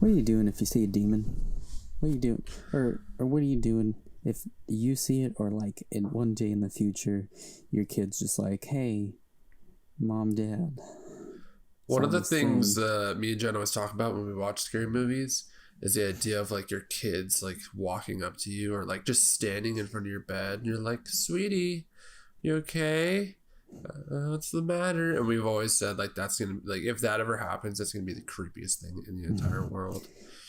What are you doing if you see a demon? What are you doing? Or what are you doing if you see it, or like in one day in the future, your kid's just like, hey, mom, dad. One of the things me and Jenna was talking about when we watch scary movies is the idea of like your kids like walking up to you or like just standing in front of your bed and you're like, sweetie, you okay? What's the matter? And we've always said like that's gonna, like, if that ever happens, that's gonna be the creepiest thing in the entire world.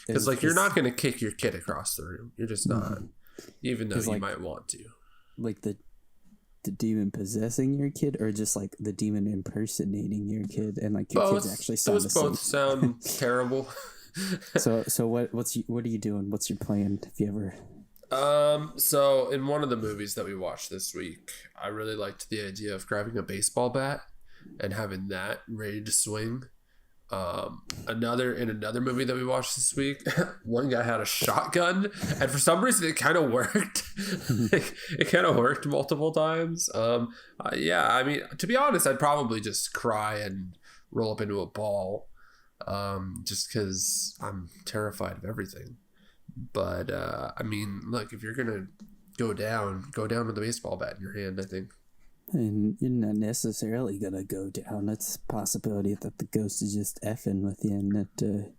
Because like you're not gonna kick your kid across the room. You're just not, even though you might want to. Like the demon possessing your kid, or just like the demon impersonating your kid, and like your kids actually sound those both sound terrible. So what are you doing? What's your plan if you ever? So in one of the movies that we watched this week, I really liked the idea of grabbing a baseball bat and having that ready to swing. In another movie that we watched this week, one guy had a shotgun, and for some reason it kind of worked. It kind of worked multiple times. Yeah, I mean, to be honest, I'd probably just cry and roll up into a ball, just because I'm terrified of everything. But I mean, look, if you're gonna go down with the baseball bat in your hand, I think. And you're not necessarily gonna go down. It's a possibility that the ghost is just effing with you, and that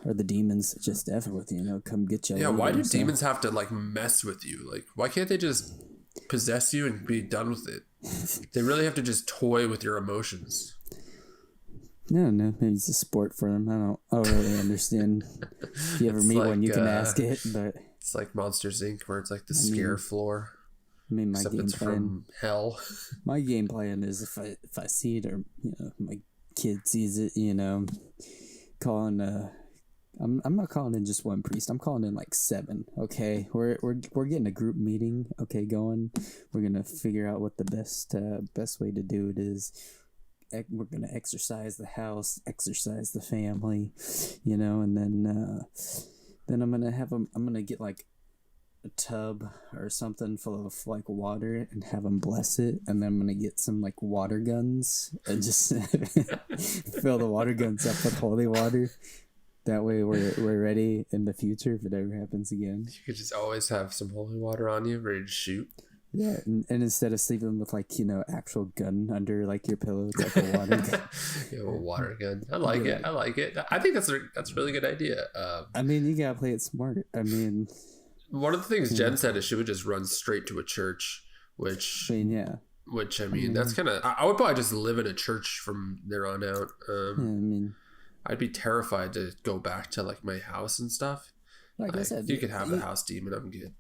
or the demons just effing with you. Come get you. Yeah, why do demons have to like mess with you? Like, why can't they just possess you and be done with it? They really have to just toy with your emotions. No, maybe it's a sport for them. I don't really understand. If you ever meet one, you can ask it. But it's like Monsters Inc., where it's like the scare floor. I mean, my except game it's plan from hell. My game plan is if I see it, or my kid sees it, calling. I'm not calling in just one priest. I'm calling in like 7. Okay, we're getting a group meeting. Okay, going. We're gonna figure out what the best way to do it is. We're gonna exercise the house, exercise the family, and then I'm gonna get like a tub or something full of like water and have them bless it, and then I'm gonna get some like water guns and just fill the water guns up with holy water. That way we're ready in the future if it ever happens again. You could just always have some holy water on you, ready to shoot. Yeah, and instead of sleeping with like actual gun under like your pillow, it's like a water gun. Yeah, a water gun. I like it. I think that's a really good idea. I mean, you gotta play it smart. I mean, one of the things Jen said is she would just run straight to a church, which I mean, that's kind of. I would probably just live in a church from there on out. I'd be terrified to go back to like my house and stuff. Like I said, you could have the house demon. I'm good.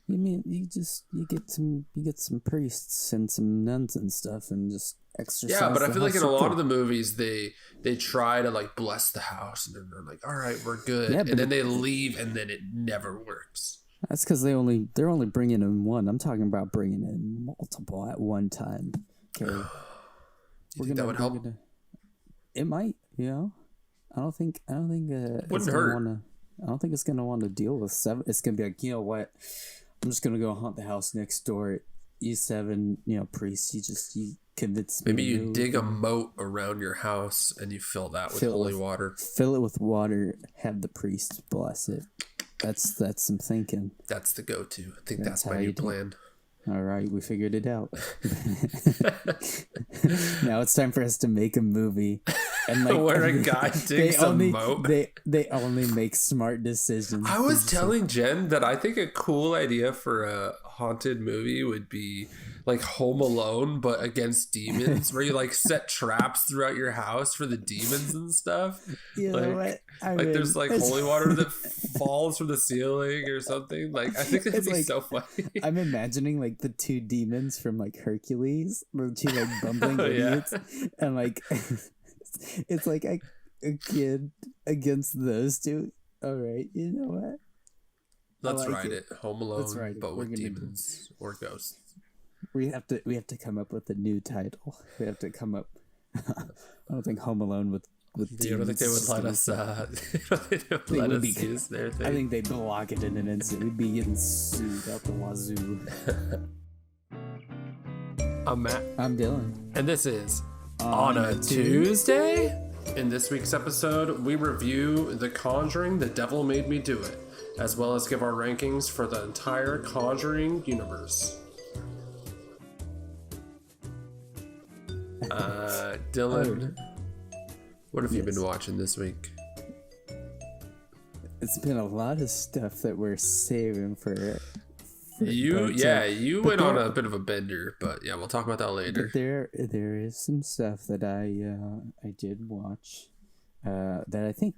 You mean you get some priests and some nuns and stuff and just exercise. Yeah, but I feel like in a lot of the movies they try to like bless the house and then they're like, all right, we're good, and then they leave and then it never works. That's because they're only bringing in one. I'm talking about bringing in multiple at one time. Okay, do you think that would help? It might. I don't think wouldn't hurt. I don't think it's gonna want to deal with 7. It's gonna be like, you know what? I'm just gonna go haunt the house next door. You 7, priests. You convince me. Maybe you dig a moat around your house and you fill that with holy water. Fill it with water. Have the priest bless it. That's some thinking. That's the go-to. I think that's my new plan. All right, we figured it out. Now it's time for us to make a movie, and like where a guy digs a moat. They only make smart decisions. I was telling Jen that I think a cool idea for a haunted movie would be like Home Alone, but against demons, where you like set traps throughout your house for the demons and stuff. You know what? There's like holy water that falls from the ceiling or something. Like, I think it'd be like, so funny. I'm imagining like the 2 demons from like Hercules, the 2 like bumbling idiots, and like it's like a kid against those 2. All right, you know what? Let's write it. Home Alone, but with demons or ghosts. We have to come up with a new title. We have to come up. I don't think Home Alone with demons. You don't think they would let us? Use their thing? I think they'd block it in an instant. We'd be getting sued out the wazoo. I'm Matt. I'm Dylan. And this is On a Tuesday. In this week's episode, we review The Conjuring, The Devil Made Me Do It, as well as give our rankings for the entire Conjuring universe. Dylan, what have you been watching this week? It's been a lot of stuff that we're saving for you went on a bit of a bender, but yeah, we'll talk about that later. There is some stuff that I did watch that I think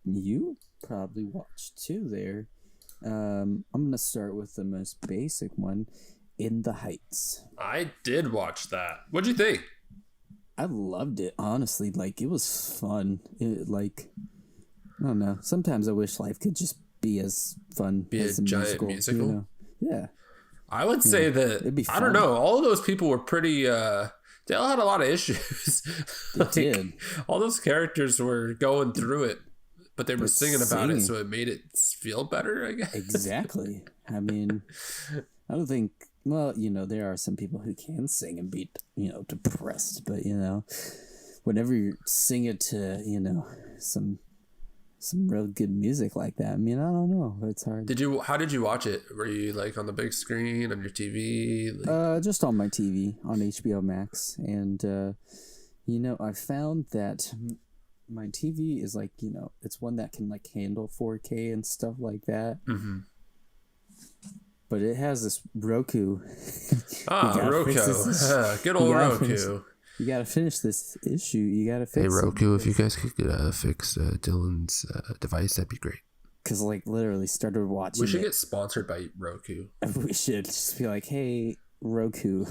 you probably watched too. There, I'm gonna start with the most basic one, In the Heights. I did watch that. What'd you think? I loved it, honestly. Like, it was fun. I don't know. Sometimes I wish life could just be as fun as a giant musical. You know? Yeah. I would say that, it'd be fun. I don't know, all of those people were pretty, they all had a lot of issues. They did. All those characters were going through it, but they were singing about it, so it made it feel better, I guess. Exactly. I mean, I don't think... Well, there are some people who can sing and be, depressed, but, whenever you sing it to, some real good music like that, I mean, I don't know. It's hard. How did you watch it? Were you like on the big screen, on your TV? Just on my TV, on HBO Max. And, I found that my TV is like, it's one that can like handle 4K and stuff like that. Mm-hmm. But it has this Roku. Roku. Good old Roku. You gotta finish this issue. You gotta fix it. Hey, Roku, if you guys could fix Dylan's device, that'd be great. Because, literally started watching We should get sponsored by Roku. We should just be like, hey, Roku.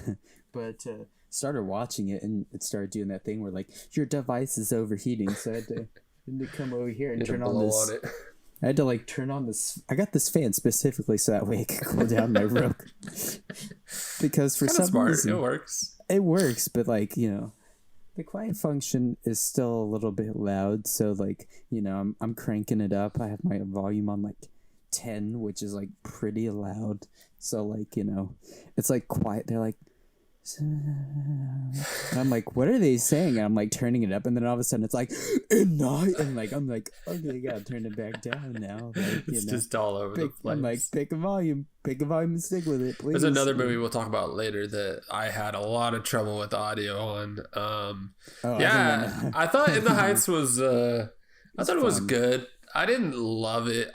But started watching it, and it started doing that thing where, your device is overheating. So I had to come over here and turn on this. On it. I had to turn on this. I got this fan specifically so that way it could cool down my Roku. Because for some reason, it works. It works, but the quiet function is still a little bit loud. So I'm cranking it up. I have my volume on 10, which is pretty loud. So it's quiet. They're like. And I'm like, what are they saying? And I'm turning it up, and then all of a sudden it's and I'm like, okay, you gotta turn it back down now. It's just all over the place. I'm like, pick a volume and stick with it, please. There's another movie we'll talk about later that I had a lot of trouble with audio on. I thought In the Heights was I thought it was good. I didn't love it.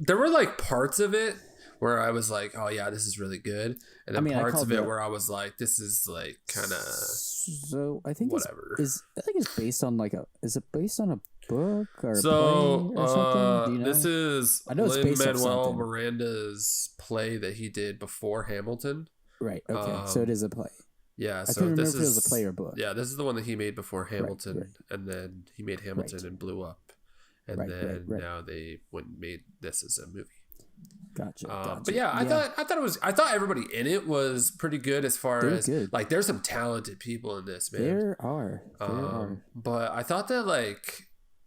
There were parts of it where I was like, oh yeah, this is really good. And then parts of it where I was like, this is kind of. So I think whatever. I think it's based on is it based on a book or a play or something? Do you know? This is Lin-Manuel Miranda's play that he did before Hamilton. Right. Okay. So it is a play. Yeah. I couldn't remember if it was a play or book. Yeah, this is the one that he made before Hamilton, right. And then he made Hamilton and blew up, and now they went and made this as a movie. Gotcha. But yeah, I thought everybody in it was pretty good as far as good. There's some talented people in this, man. There are. But I thought that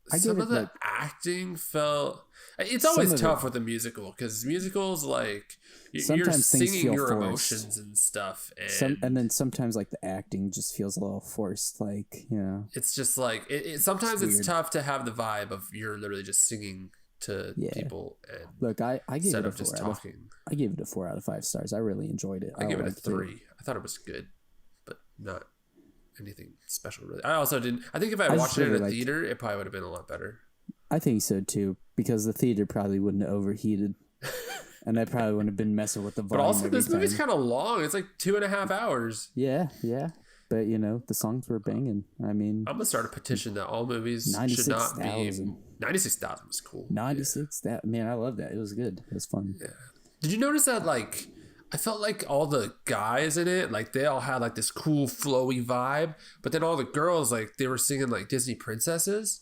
some of the acting felt. It's always tough with a musical because musicals you're singing your emotions and stuff, and then sometimes the acting just feels a little forced. It's just sometimes it's tough to have the vibe of you're literally just singing to people. And look, I gave it a 4 just talking. I gave it a 4 out of 5 stars. I really enjoyed it. I gave it a 3. I thought it was good, but not anything special really. I also didn't. I think if I watched it in a theater, it probably would have been a lot better. I think so too, because the theater probably wouldn't have overheated, and I probably wouldn't have been messing with the volume. But also, this movie's kind of long. It's 2.5 hours. Yeah. But the songs were banging. I mean, I'm gonna start a petition that all movies should not be. 96,000 was cool. 96,000, man, I love that. It was good. It was fun. Yeah. Did you notice that? I felt all the guys in it, they all had this cool flowy vibe, but then all the girls they were singing Disney princesses,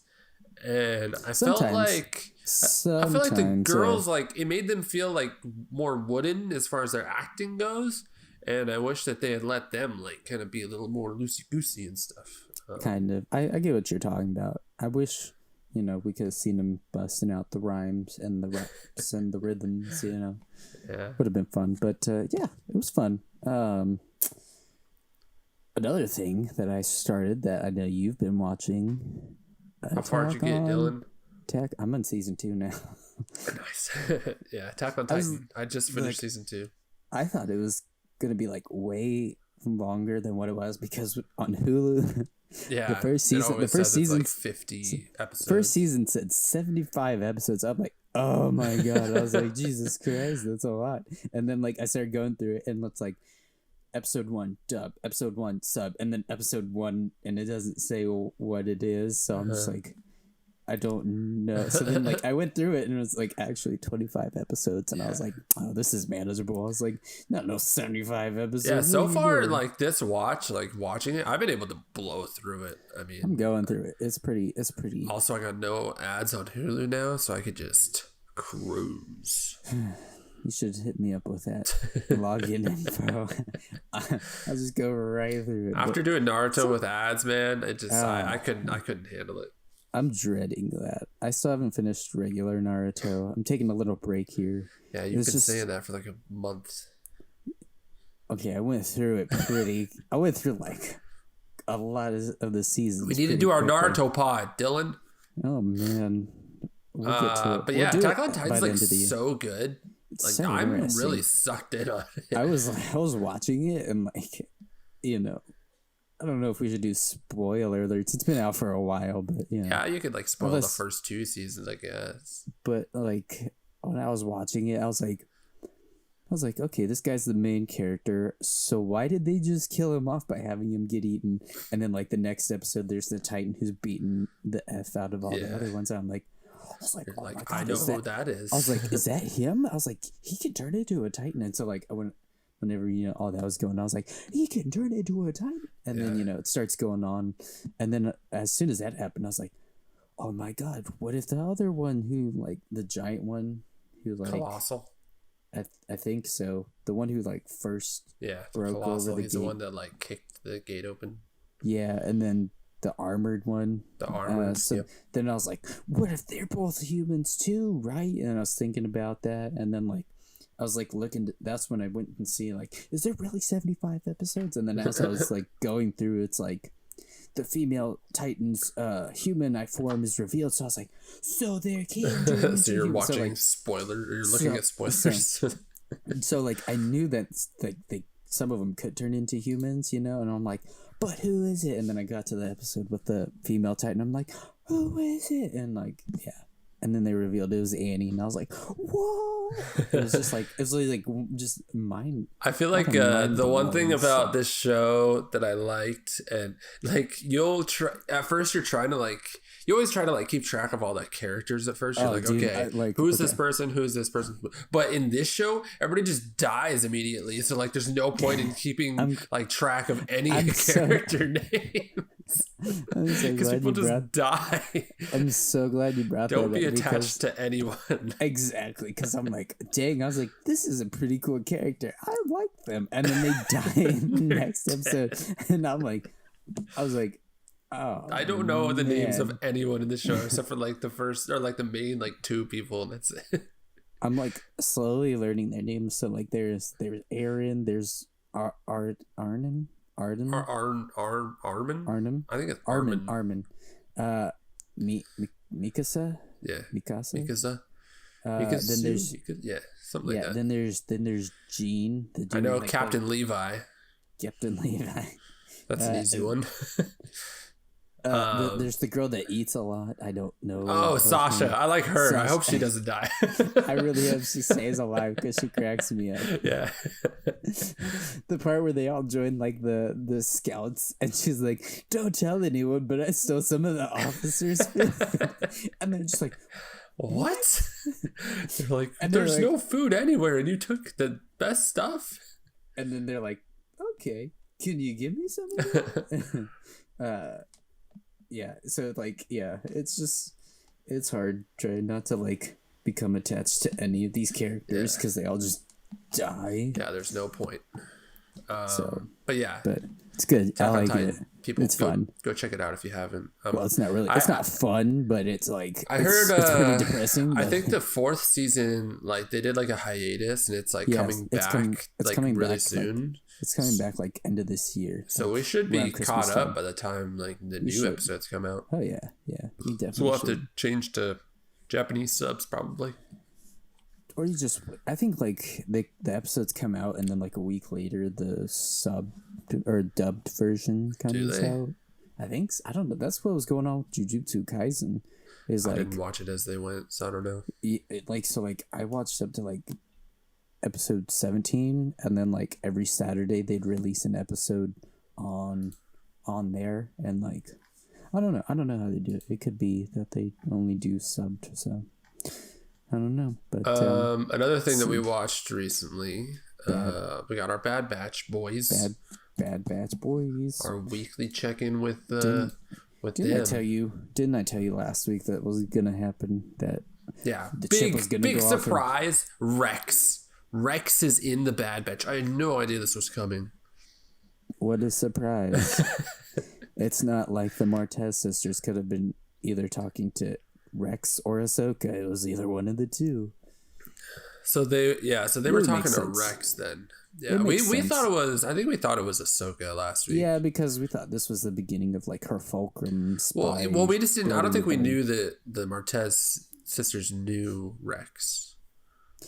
and I felt like the girls it made them feel more wooden as far as their acting goes. And I wish that they had let them kind of be a little more loosey-goosey and stuff. Kind of. I get what you're talking about. I wish, we could have seen them busting out the rhymes and the raps and the rhythms, Yeah. Would have been fun. But, yeah, it was fun. Another thing that I started that I know you've been watching How far did you get, Dylan? I'm on season 2 now. Nice. Yeah, Attack on Titan. I just finished season 2. I thought it was gonna be like way longer than what it was because on Hulu, yeah, the first season, like 50 episodes. First season said 75 episodes. I'm like, oh my god! I was like, Jesus Christ, that's a lot. And then like I started going through it, and it's like episode 1 dub, episode 1 sub, and then episode 1, and it doesn't say what it is. So I'm just like, I don't know. So then like I went through it, and it was like actually 25 episodes, and I was like, oh, this is manageable. I was like, no 75 episodes. Yeah, so far like this watching it, I've been able to blow through it. I mean, I'm going through it. It's pretty. Also, I got no ads on Hulu now, so I could just cruise. You should hit me up with that login info. I'll just go right through it. After doing Naruto with ads, man, it just I couldn't handle it. I'm dreading that. I still haven't finished regular Naruto. I'm taking a little break here. Yeah, you've been saying that for like a month. Okay, I went through it I went through like a lot of the seasons. We need to do our Naruto pod, Dylan. Oh man. We'll get to it. But yeah, Attack on Titan's like so good. Like so I'm really sucked in on it. I was watching it and like, you know, I don't know if we should do spoiler alerts. It's been out for a while, but yeah, you could like spoil the first 2 seasons, I guess. But like when I was watching it, I was like, okay, this guy's the main character. So why did they just kill him off by having him get eaten? And then like the next episode, there's the Titan who's beaten the F out of all the other ones. I'm like, I was like, oh my God, I know who that is. I was like, is that him? I was like, he can turn into a Titan. And so like whenever all that was going on, I was like, he can turn into a Titan. And then it starts going on, and then as soon as that happened, I was like, oh my God, what if the other one who like the giant one who like Colossal? I think so. The one who like first broke Colossal. over the He's gate. The one that like kicked the gate open. Yeah, and then the armored one. The armored. Then I was like, what if they're both humans too, right? And I was thinking about that, and then like I was like looking. That's when I went and see like, is there really 75 episodes? And then as I was like going through, it's like the female Titan's human form is revealed. So I was like, so they're so you're watching so, like, spoiler. You're looking at spoilers. So like I knew that like some of them could turn into humans, and I'm like, but who is it? And then I got to the episode with the female Titan. I'm like, who is it? And like, yeah. And then they revealed it was Annie, and I was like, whoa. It was just like, it's like just mind. I feel like the one thing about this show that I liked, and like you'll try at first, you always try to like keep track of all the characters at first. You're who's this person? Who's this person? But in this show, everybody just dies immediately. So like, there's no point in keeping like track of any character names. Because people just die. I'm so glad you brought that up. Don't be attached to anyone. Exactly. Because I'm like, dang, I was like, this is a pretty cool character. I like them. And then they die in the next episode. And I was like, oh, I don't know the names of anyone in the show except for like the first or like the main like 2 people, and that's it. I'm like slowly learning their names. So like there's Aaron, there's Arnon. Arden? Armin? Arnhem? I think it's Armin. Armin. Mikasa? Yeah. Mikasa. Then there's something like that. Then there's Jean. The dude, I know, like, Captain Levi. Captain Levi. That's an easy one. There's the girl that eats a lot. I don't know. Oh, Sasha. I like her. Sasha. I hope she doesn't die. I really hope she stays alive because she cracks me up. Yeah. The part where they all join like the scouts, and she's like, don't tell anyone, but I stole some of the officers' food. And they're just like, what? They're like, there's no food anywhere, and you took the best stuff. And then they're like, okay, can you give me some of that? Yeah, so like, yeah, it's hard trying not to like become attached to any of these characters because they all just die. Yeah, there's no point. But It's good. Attack I on like Titan. it. People, It's fun. Go check it out if you haven't. Well, it's not really. It's not fun, but it's like it's pretty depressing. I But think the 4th season, like they did like a hiatus, and it's like coming back really soon. It's coming back like end of this year. So we should be caught up by the time like the new episodes come out. Oh yeah, we definitely. So we'll have to change to Japanese subs probably. Or you just, I think like the episodes come out and then like a week later the sub or dubbed version comes out. I think I don't know. That's what was going on with Jujutsu Kaisen. I didn't watch it as they went, so I don't know. I watched up to like episode 17, and then like every Saturday they'd release an episode on there, and like I don't know how they do it. It could be that they only do subbed, so. I don't know, but another thing that we watched recently, we got our Bad Batch boys. Bad Batch boys. Our weekly check-in with them. Didn't I tell you last week that was gonna happen? That the chip was gonna big go surprise. Rex is in the Bad Batch. I had no idea this was coming. What a surprise! It's not like the Martez sisters could have been either talking to Rex or Ahsoka. It was either one of the two. So they were talking to Rex then. Yeah, we thought it was. I think we thought it was Ahsoka last week. Yeah, because we thought this was the beginning of like her fulcrum spy. Well, we just didn't. I don't think we knew that the Martez sisters knew Rex.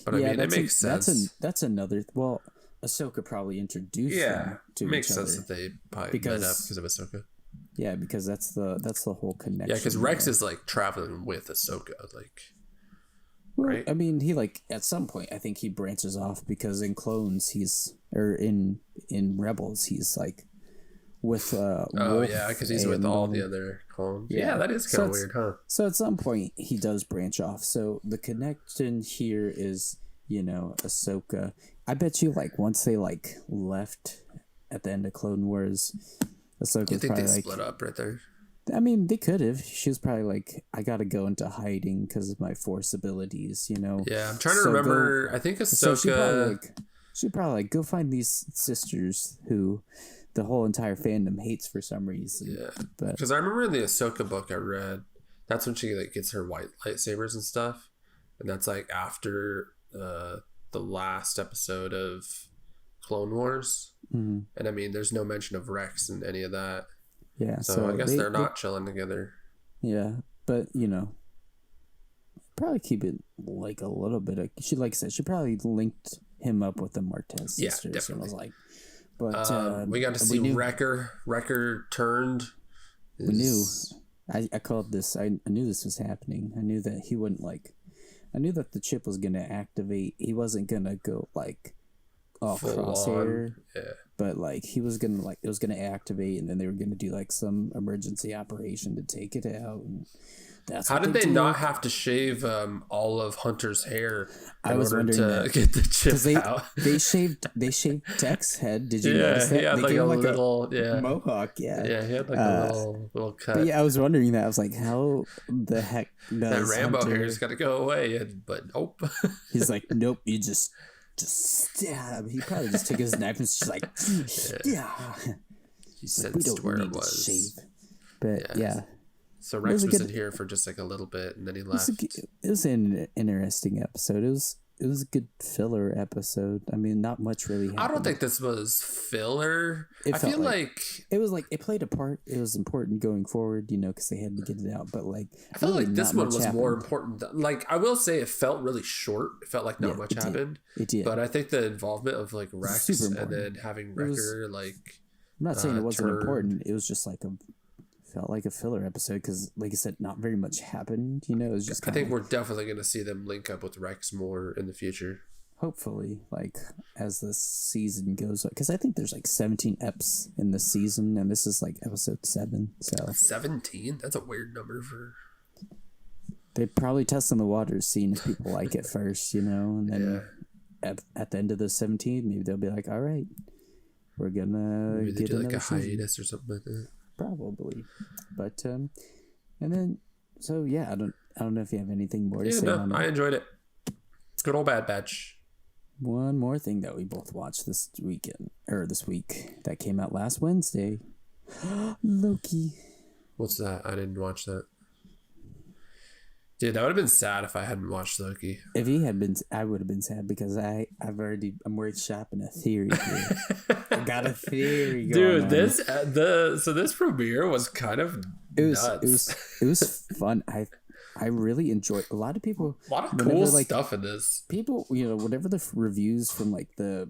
But I mean, it makes sense. That's another. Well, Ahsoka probably introduced them to each other. It makes sense that they probably met up because of Ahsoka. Yeah, because that's the whole connection. Yeah, because Rex is like traveling with Ahsoka, like. Well, right? I mean, he like at some point I think he branches off because in Clones in Rebels he's like with because he's with all the other clones. Yeah, that is kind of weird, huh? So at some point he does branch off. So the connection here is Ahsoka. I bet you like once they like left at the end of Clone Wars. Ahsoka's you think probably they split up right there? I mean, they could have. She was probably like, I gotta go into hiding because of my Force abilities, Yeah, I'm trying to remember. I think Ahsoka. So she'd probably like, go find these sisters who the whole entire fandom hates for some reason. Yeah, because I remember in the Ahsoka book I read, that's when she like gets her white lightsabers and stuff, and that's like after the last episode of Clone Wars. Mm-hmm. And I mean, there's no mention of Rex in any of that. Yeah, so I guess they're not chilling together. Yeah, but probably keep it like a little bit of. She like I said, she probably linked him up with the Martez sisters. Yeah, definitely. And I was like, but we got to see Wrecker. Wrecker turned. We knew. I called this. I knew this was happening. I knew that he wouldn't like. I knew that the chip was gonna activate. He wasn't gonna go like all crosshair. Yeah. But like he was gonna it was gonna activate, and then they were gonna do like some emergency operation to take it out. And that's how did they not have to shave all of Hunter's hair in order to get the chip out? They shaved Tech's head. Did you notice that? He had like a little mohawk. Yeah, he had like a little cut. But yeah, I was wondering that. I was like, how the heck does that Rambo Hunter... hair's got to go away? But nope. He's like, nope. You just stab. He probably just took his knife and just like, He sensed where it was. Shave. But yeah. So Rex was in here for just like a little bit, and then he left. It was an interesting episode. It was a good filler episode. I mean, not much really happened. I don't think this was filler. I feel like it was like it played a part. It was important going forward, because they had to get it out. But like, I felt like this one was more important. Like, I will say, it felt really short. It felt like not much happened. It did. But I think the involvement of like Rex and then having Wrecker I'm not saying it wasn't important. It was just like felt like a filler episode because, like I said, not very much happened. It was just. I think we're definitely going to see them link up with Rex more in the future. Hopefully, like as the season goes, because I think there's like 17 eps in the season, and this is like episode 7. So 17? That's a weird number for. They probably testing the waters, seeing if people like it first, and then at the end of the 17, maybe they'll be like, "All right, we're gonna maybe they get do like a season. hiatus or something like that." Probably, but and then so yeah, I don't know if you have anything more to say on it. I enjoyed it. Good old Bad Batch. One more thing that we both watched this week that came out last Wednesday. Loki. What's that? I didn't watch that. Dude, that would have been sad if I hadn't watched Loki. If he had been, I would have been sad because I'm workshopping a theory here. I got a theory going Dude, on. this premiere was kind of nuts. It was fun. I really enjoyed. A lot of people. A lot of cool stuff in this. People, whatever the reviews from like the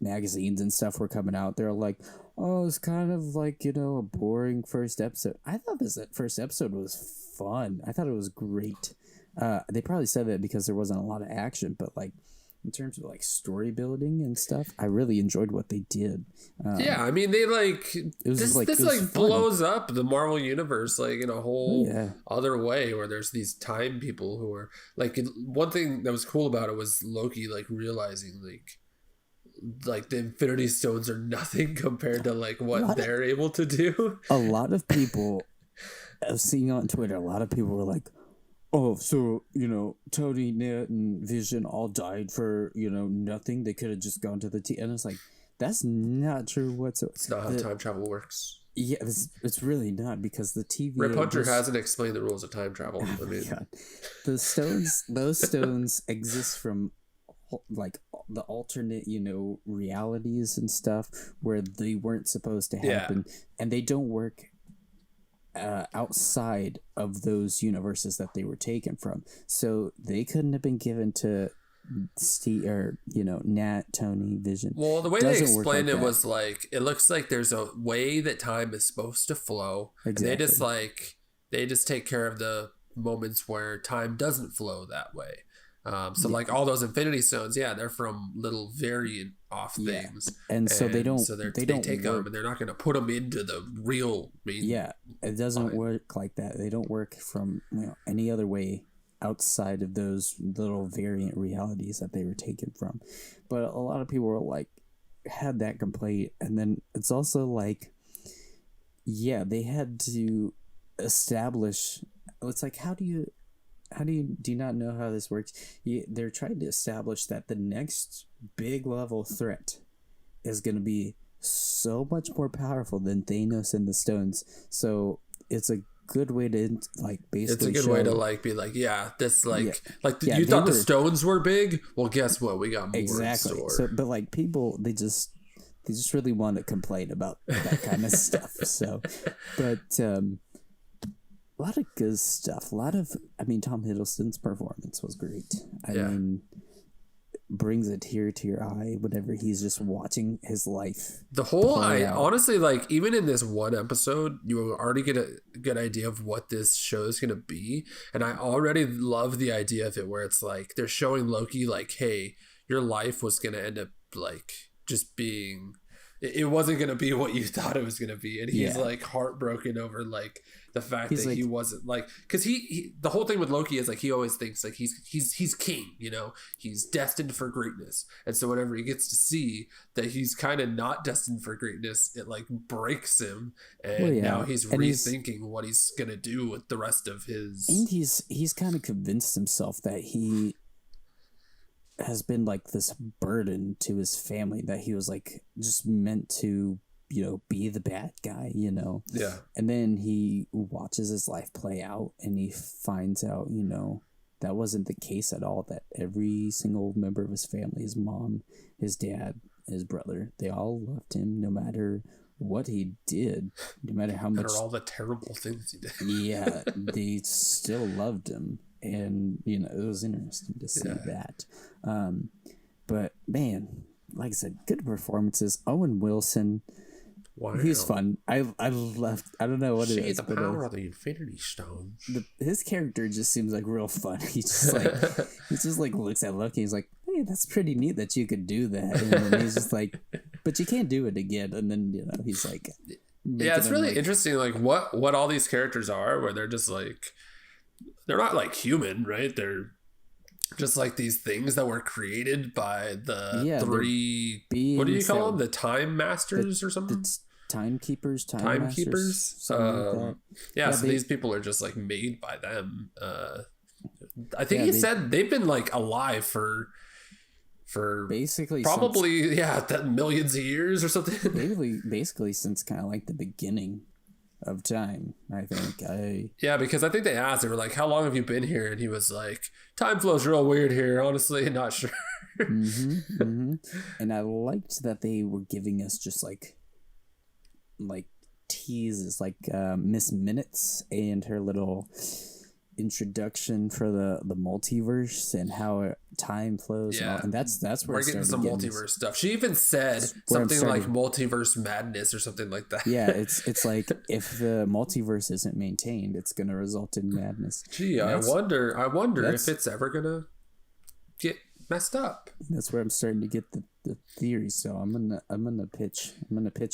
magazines and stuff were coming out, they're like, oh, it's kind of like a boring first episode. I thought this first episode was fun. I thought it was great. They probably said that because there wasn't a lot of action, but like in terms of like story building and stuff, I really enjoyed what they did. Yeah, I mean, they this blows up the Marvel universe like in a whole other way, where there's these time people who are like, one thing that was cool about it was Loki like realizing like the Infinity Stones are nothing compared to like what they're able to do. A lot of people I've seen on Twitter, a lot of people were like, oh, so, Tony, Ned, and Vision all died for, nothing. They could have just gone to the T. And it's like, that's not true whatsoever. It's not how time travel works. Yeah, it's really not, because the TVA... Rip Hunter hasn't explained the rules of time travel. Oh, I mean, God. Those stones exist from like the alternate realities and stuff where they weren't supposed to happen, and they don't work outside of those universes that they were taken from, so they couldn't have been given to Steve or Nat, Tony, Vision. Well, the way they explained it was like, it looks like there's a way that time is supposed to flow. Exactly. And they just take care of the moments where time doesn't flow that way. Like all those Infinity Stones, they're from little variant off things, and so they don't. So they take them, and they're not going to put them into the real main. Yeah, it doesn't work like that. They don't work from any other way outside of those little variant realities that they were taken from. But a lot of people were like, had that complaint, and then it's also like, they had to establish. It's like, do you not know how this works? They're trying to establish that the next big level threat is going to be so much more powerful than Thanos and the Stones. So it's a good way to like basically. It's a good way to like be like, you thought the Stones were big. Well, guess what? We got more exactly. In store. So, but like people, they just really want to complain about that kind of stuff. So, but. A lot of good stuff. Tom Hiddleston's performance was great. I mean, brings a tear to your eye whenever he's just watching his life. Honestly, like, even in this one episode, you already get a good idea of what this show is going to be. And I already love the idea of it, where it's like, they're showing Loki, like, hey, your life was going to end up, like, just being... It wasn't going to be what you thought it was going to be. And he's like heartbroken over like the fact that he wasn't like, because he the whole thing with Loki is like, he always thinks like he's king, he's destined for greatness. And so whenever he gets to see that he's kind of not destined for greatness, it like breaks him. And now he's rethinking what he's going to do with the rest of his. And he's kind of convinced himself that he has been like this burden to his family, that he was like just meant to be the bad guy, and then he watches his life play out and he finds out that wasn't the case at all, that every single member of his family, his mom, his dad, his brother, they all loved him no matter what he did, no matter how much all the terrible things he did. They still loved him. And it was interesting to see that. But man, like I said, good performances. Owen Wilson, he's fun. I don't know what it is. The power of the Infinity Stones. His character just seems like real fun. He just like looks at Loki. He's like, hey, that's pretty neat that you could do that. And then he's just like, but you can't do it again. And then he's like, it's really interesting, like what all these characters are, where they're just like. They're not like human, right? They're just like these things that were created by the three. What do you call them? The Time Masters or something? Timekeepers. Timekeepers. So these people are just like made by them. I think he said they've been like alive for for basically probably that millions of years or something. Basically since kind of like the beginning of time, I think. Yeah, because I think they asked, they were like, how long have you been here? And he was like, time flows real weird here, honestly, not sure. And I liked that they were giving us just like teases, like Miss Minutes and her little introduction for the multiverse and how time flows. Yeah, and that's where we're getting some multiverse stuff. She even said something like multiverse madness or something like that. Yeah, it's like if the multiverse isn't maintained, it's gonna result in madness. Gee, I wonder if it's ever gonna get messed up. That's where I'm starting to get the theory. So I'm gonna pitch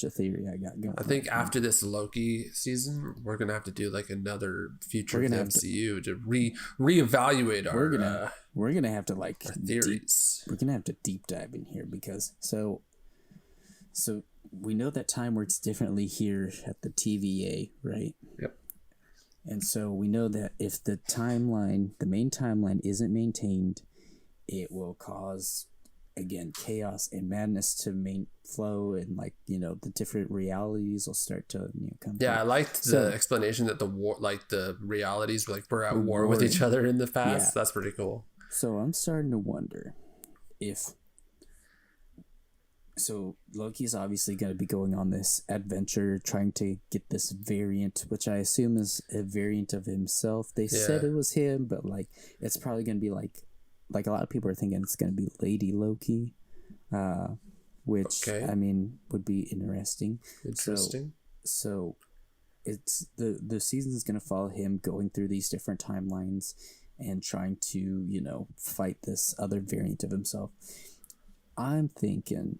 a theory I got going. I think after this Loki season, we're gonna have to do like another future of the MCU to reevaluate our. We're gonna have to like theories. We're gonna have to deep dive in here because so we know that time works differently here at the TVA, right? Yep. And so we know that if the main timeline isn't maintained, it will cause, again, chaos and madness to flow, and like, the different realities will start to come. Yeah, I liked the explanation that the war, like the realities, we're at war with each other in the past. Yeah. That's pretty cool. So I'm starting to wonder if. So Loki's obviously going to be going on this adventure, trying to get this variant, which I assume is a variant of himself. They said it was him, but like it's probably going to be like a lot of people are thinking it's going to be Lady Loki, which I mean would be interesting. So it's the season is going to follow him going through these different timelines and trying to fight this other variant of himself. I'm thinking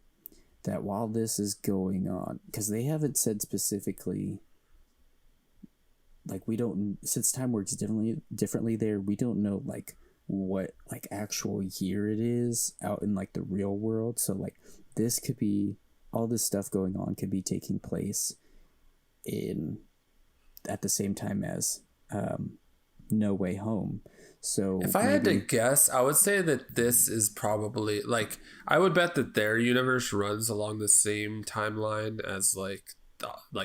that while this is going on, because they haven't said specifically, like since time works differently there, we don't know like what like actual year it is out in like the real world. So like this could be, all this stuff going on could be taking place at the same time as No Way Home. So if I had to guess, I would say that this is probably like, I would bet that their universe runs along the same timeline as like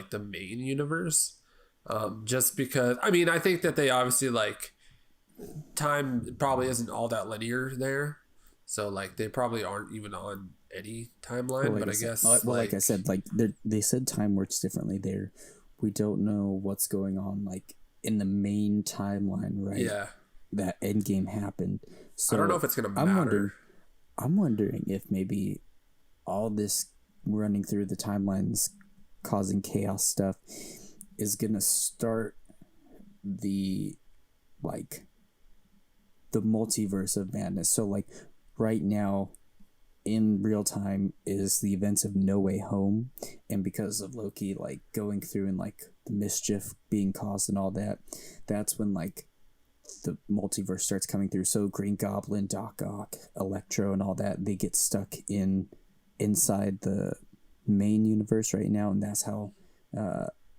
the main universe. Just because, I mean, I think that they obviously like time probably isn't all that linear there. So like they probably aren't even on any timeline, but I guess like I said, like they said time works differently there. We don't know what's going on like in the main timeline, right? Yeah. That Endgame happened. So I don't know if it's gonna matter. I'm wondering if maybe all this running through the timelines, causing chaos stuff, is gonna start the multiverse of madness. So like right now, in real time is the events of No Way Home, and because of Loki like going through and like the mischief being caused and all that, that's when like the multiverse starts coming through. So Green Goblin, Doc Ock, Electro, and all that, they get stuck inside the main universe right now, and that's how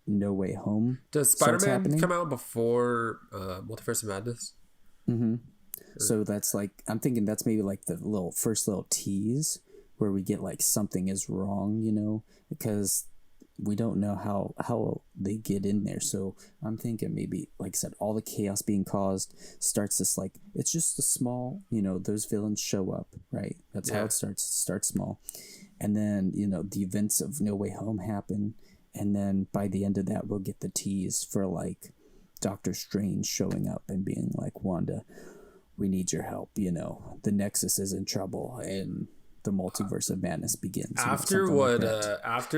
No Way Home. Does Spider-Man come out before Multiverse of Madness? Mm-hmm. So that's like, I'm thinking that's maybe like the first little tease where we get like something is wrong, because we don't know how they get in there. So I'm thinking maybe, like I said, all the chaos being caused starts this like, it's just a small, those villains show up, right? That's how it starts. It starts small. And then, the events of No Way Home happen. And then by the end of that, we'll get the tease for like Doctor Strange showing up and being like, Wanda, we need your help. The Nexus is in trouble and the multiverse of madness begins. After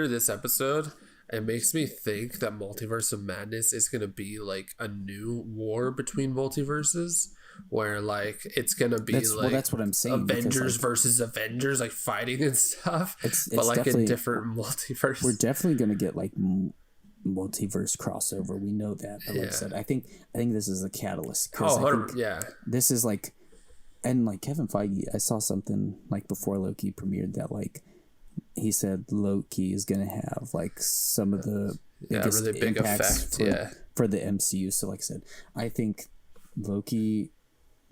this episode, it makes me think that Multiverse of Madness is going to be like a new war between multiverses, where like it's going to be that's what I'm saying. Avengers versus Avengers, like fighting and stuff. But like a different multiverse. We're definitely going to get like multiverse crossover. We know that. But like I said, I think this is a catalyst. This is like, and like Kevin Feige, I saw something like before Loki premiered that like he said Loki is gonna have like some of the biggest really big impacts for the MCU. So like I said, I think Loki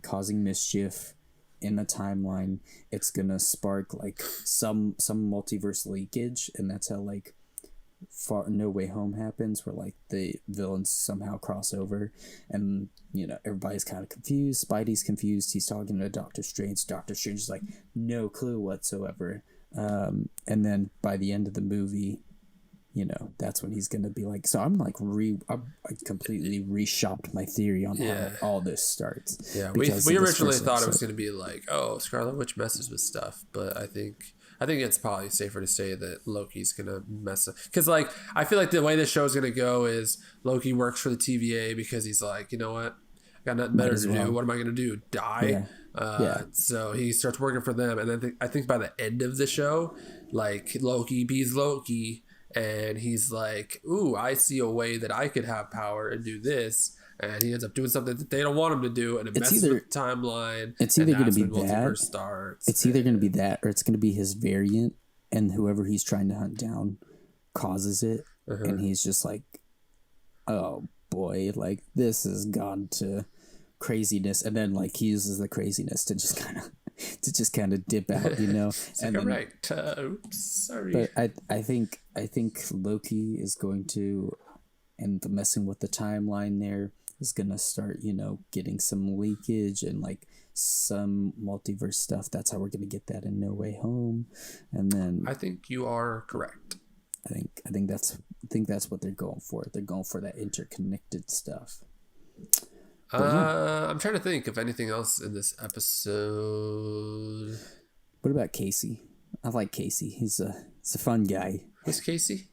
causing mischief in a timeline, it's gonna spark like some multiverse leakage, and that's how like Far No Way Home happens, where like the villains somehow cross over, and everybody's kind of confused. Spidey's confused. He's talking to Doctor Strange. Doctor Strange is like no clue whatsoever. And then by the end of the movie, that's when he's gonna be like. So I completely reshopped my theory on how all this starts. Yeah, we originally thought it was gonna be like, oh, Scarlet Witch messes with stuff, but I think it's probably safer to say that Loki's gonna mess up, because like I feel like the way this show is gonna go is Loki works for the TVA because he's like, you know what, I got nothing better to do. What am I gonna do? Die? So he starts working for them, and then I think by the end of the show, like Loki bees Loki, and he's like, ooh, I see a way that I could have power and do this. And he ends up doing something that they don't want him to do, and it messes with the timeline. It's either going to be that. Starts, it's either going to be that, or it's going to be his variant, and whoever he's trying to hunt down causes it, and he's just like, "Oh boy, like this has gone to craziness," and then like he uses the craziness to just kind of dip out, It's and like, then, right, oops, sorry. But I think Loki is going to, and the messing with the timeline there is gonna start, getting some leakage and like some multiverse stuff. That's how we're gonna get that in No Way Home, and then I think you are correct. I think that's what they're going for. They're going for that interconnected stuff. I'm trying to think of anything else in this episode. What about Casey? I like Casey. He's a fun guy. Who's Casey?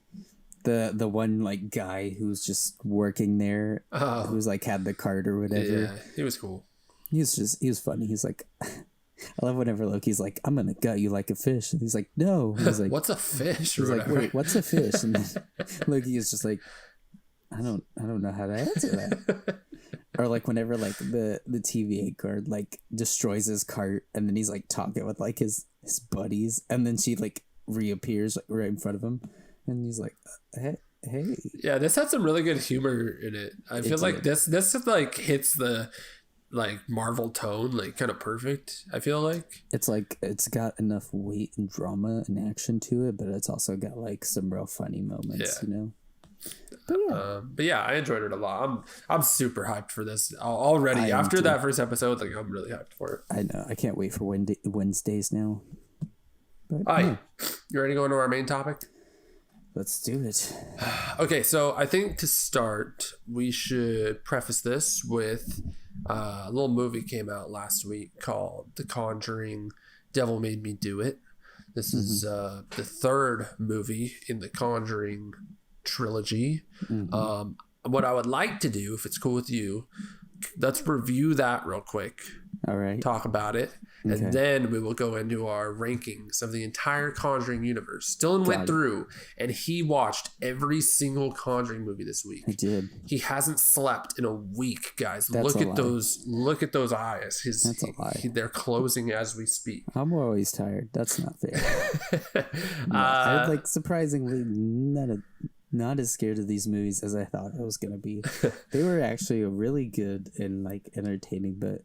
The one like guy who's just working there, who's like had the cart or whatever. Yeah, he was cool. He was funny. He's like, I love whenever Loki's like, I'm gonna gut you like a fish, and he's like, no. He's like, what's a fish? He's like, wait, what's a fish? And then Loki is just like, I don't know how to answer that. Or like whenever like the TVA guard like destroys his cart, and then he's like talking with like his buddies, and then she like reappears like, right in front of him. And he's like, hey. Yeah, this had some really good humor in it. I feel like this like hits the like Marvel tone like kind of perfect. I feel like it's got enough weight and drama and action to it, but it's also got like some real funny moments, But yeah, I enjoyed it a lot. I'm super hyped for this already. After that first episode, like I'm really hyped for it. I know. I can't wait for Wednesdays now. But, you ready to go into our main topic? Let's do it. Okay, so I think to start, we should preface this with a little movie came out last week called The Conjuring, Devil Made Me Do It. This is the third movie in the Conjuring trilogy. What I would like to do, if it's cool with you, let's review that real quick. All right. Talk about it. Okay. And then we will go into our rankings of the entire Conjuring universe. Dylan went through and he watched every single Conjuring movie this week. I did. He hasn't slept in a week, guys. That's look at those eyes. That's a lie. They're closing as we speak. I'm always tired. That's not fair. I'm like surprisingly not as scared of these movies as I thought I was gonna be. They were actually really good and like entertaining, but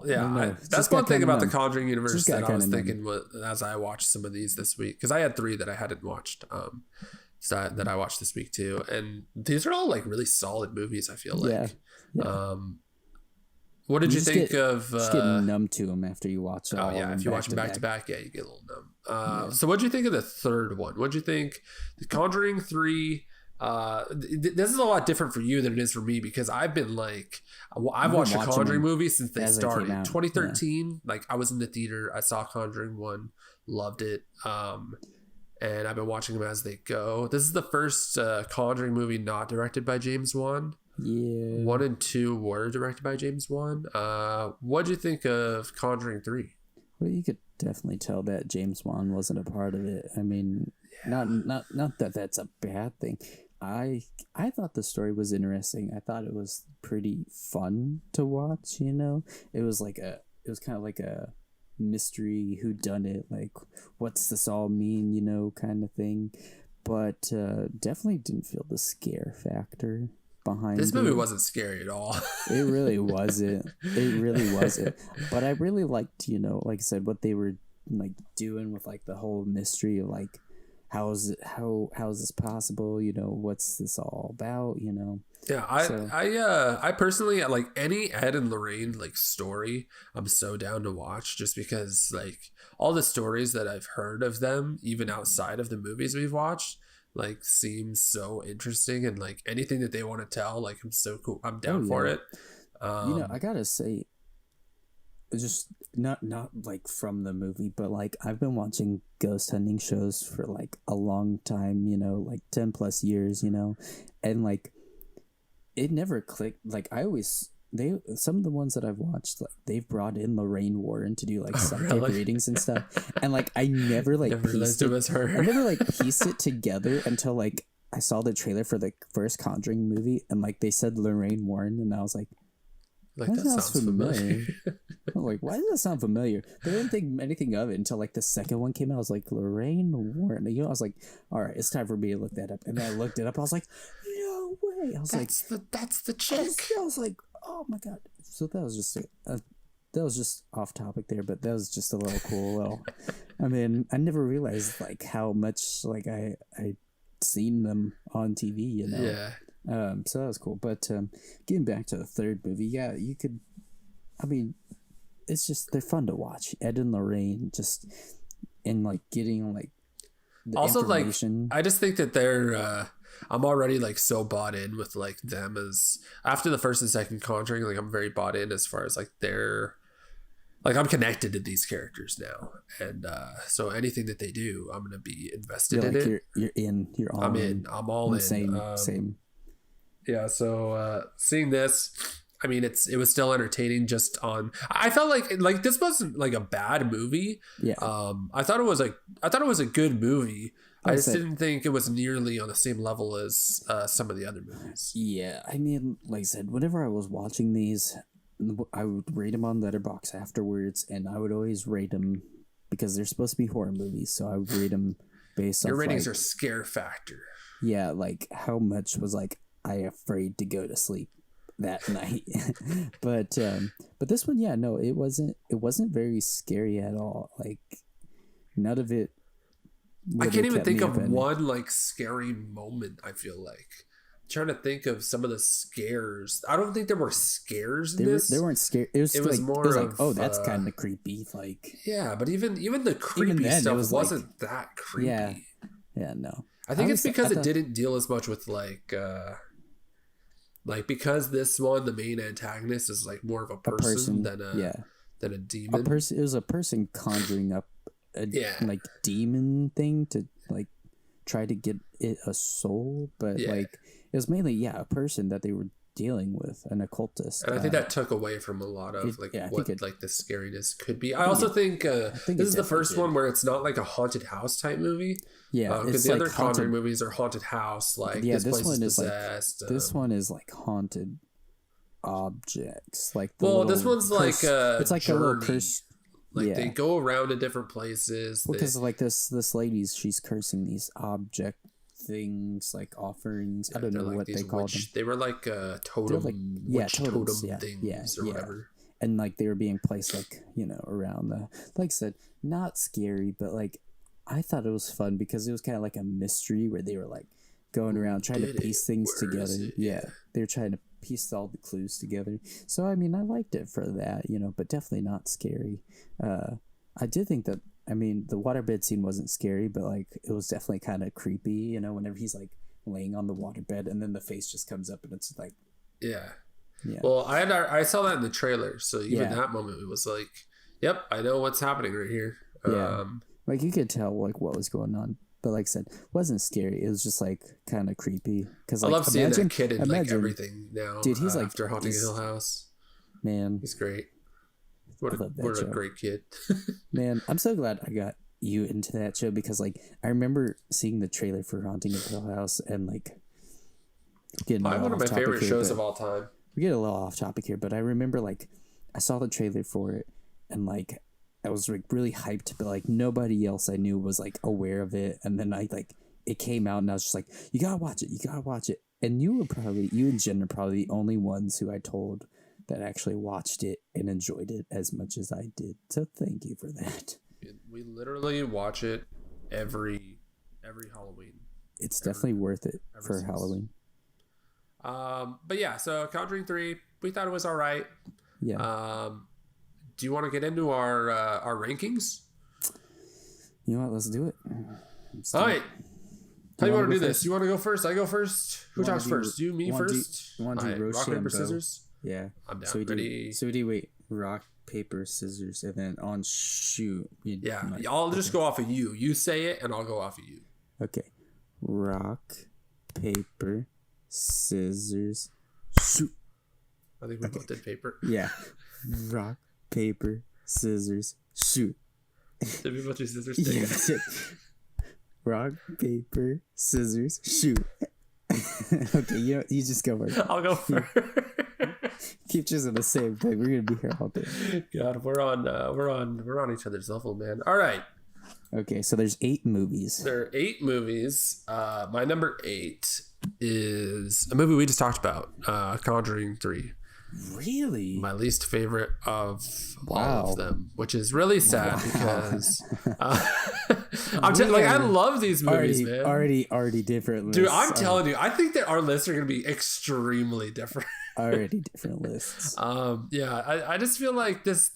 that's one thing about the Conjuring universe that I was thinking as I watched some of these this week, because I had 3 that I hadn't watched that I watched this week too, and these are all like really solid movies. I feel like what did you think of just getting numb to them after you watch it? If you watch them back to back, you get a little numb. So what did you think of the third one? What did you think the Conjuring 3? This is a lot different for you than it is for me, because I've been like, I've watched a Conjuring movie since they started. 2013, like I was in the theater, I saw Conjuring 1, loved it, and I've been watching them as they go. This is the first Conjuring movie not directed by James Wan. Yeah, 1 and 2 were directed by James Wan. What do you think of Conjuring 3? Well, you could definitely tell that James Wan wasn't a part of it. I mean, not that that's a bad thing. I thought the story was interesting. I thought it was pretty fun to watch, It was kind of like a mystery whodunit, like what's this all mean, kind of thing. But definitely didn't feel the scare factor. behind This movie it. wasn't scary at all. It really wasn't. It really wasn't. But I really liked, like I said, what they were like doing with like the whole mystery of like how is this possible? What's this all about? Yeah, I personally like any Ed and Lorraine like story. I'm so down to watch just because like all the stories that I've heard of them, even outside of the movies we've watched, like seems so interesting, and like anything that they want to tell, like I'm so cool. I'm down for it. I gotta say, just not like from the movie, but like I've been watching ghost hunting shows for like a long time, like 10 plus years, and like it never clicked. Like some of the ones that I've watched, like they've brought in Lorraine Warren to do like psychic readings and stuff, and like I never like pieced it together until like I saw the trailer for the first Conjuring movie, and like they said Lorraine Warren, and I was like that sounds familiar. I'm like, why does that sound familiar? But I didn't think anything of it until like the second one came out. I was like, Lorraine Warren. I was like, all right, it's time for me to look that up. And then I looked it up. I was like, no way. I was that's the chick. I was like, oh my god. So that was just off topic there, but that was just a little cool. I mean, I never realized like how much like I seen them on TV. Yeah. So that was cool. But getting back to the third movie, yeah, you could. I mean, it's just they're fun to watch. Ed and Lorraine just and like getting like the also information. Like I just think that they're. I'm already like so bought in with like them as after the first and second Conjuring. Like I'm very bought in as far as like they're. Like I'm connected to these characters now, and so anything that they do, I'm gonna be invested in it. You're in. You're all in. I'm all in. Same. Yeah. So seeing this, I mean, it was still entertaining. Just on, I felt like this wasn't like a bad movie. Yeah. I thought it was a good movie. I just didn't think it was nearly on the same level as some of the other movies. Yeah, I mean, like I said, whenever I was watching these, I would rate them on Letterboxd afterwards, and I would always rate them because they're supposed to be horror movies, so I would rate them based on. Your ratings are scare factor. Yeah, like how much was like I afraid to go to sleep that night. but this one, yeah, no, it wasn't very scary at all. Like none of it. I can't even think of one like scary moment. I feel like I'm trying to think of some of the scares. I don't think there were scares in this. There weren't scares. It was more it was like, oh, that's kind of creepy. Like yeah, but even the creepy stuff wasn't that creepy. Yeah, no. I think it's because it didn't deal as much with like because this one, the main antagonist is like more of a person than a demon. It was a person conjuring up like demon thing to like try to get it a soul, but like it was mainly a person that they were dealing with, an occultist. And I think that took away from a lot of what like the scariness could be. I also think this is the first one where it's not like a haunted house type movie. Yeah, because the other Conjuring movies are haunted house. Like this place is possessed. This one is like haunted objects. Like this one's like it's like journey. a little curse. Like they go around to different places. Because like this lady's she's cursing these object things like offerings. I don't know what they call them. They were like totem, totem things or whatever. And like they were being placed like around the. Like I said, not scary, but like I thought it was fun because it was kind of like a mystery where they were like going around trying to piece things together. Yeah, they were trying to piece all the clues together. So I mean, I liked it for that, but definitely not scary. I did think that. I mean, the waterbed scene wasn't scary, but like it was definitely kind of creepy. Whenever he's like laying on the waterbed and then the face just comes up and it's like, yeah. Well, I saw that in the trailer, so even that moment it was like, yep, I know what's happening right here. Yeah. Like you could tell like what was going on, but like I said, it wasn't scary. It was just like kind of creepy. Because like, I love seeing that kid in like everything now. Dude, he's like after Haunting Hill House. Man, he's great. What a great kid. Man, I'm so glad I got you into that show because like I remember seeing the trailer for Haunting of Hill House and like getting one of my favorite shows of all time. We get a little off topic here, but I remember like I saw the trailer for it and like I was like really hyped, but like nobody else I knew was like aware of it. And then I like it came out and I was just like, you gotta watch it. And you and Jen are probably the only ones who I told that actually watched it and enjoyed it as much as I did. So thank you for that. We literally watch it every Halloween. It's definitely worth it for Halloween. But yeah, so Conjuring 3, we thought it was all right. Yeah. Do you want to get into our rankings? You know what? Let's do it. All right. How do you want to do this? You want to go first? I go first? Who talks first? You, me first? You want to do rock, paper, scissors? Yeah. I'm down. So we Ready? wait. Rock, paper, scissors, and then on shoot. I'll just go off of you. You say it, and I'll go off of you. Okay. Rock, paper, scissors, shoot. I think we both did paper. Yeah. Rock, paper, scissors, shoot. Did we both do scissors? Yes. Rock, paper, scissors, shoot. Okay, you just go first. I'll go first. Keep choosing the same thing. We're gonna be here all day. God, we're on each other's level, man. All right. Okay, so there's 8 movies. There are 8 movies. My number 8 is a movie we just talked about, Conjuring 3. Really? My least favorite of all of them, which is really sad because I love these movies, man. Already different lists. Dude, I'm telling you, I think that our lists are going to be extremely different. Already different lists. I just feel like this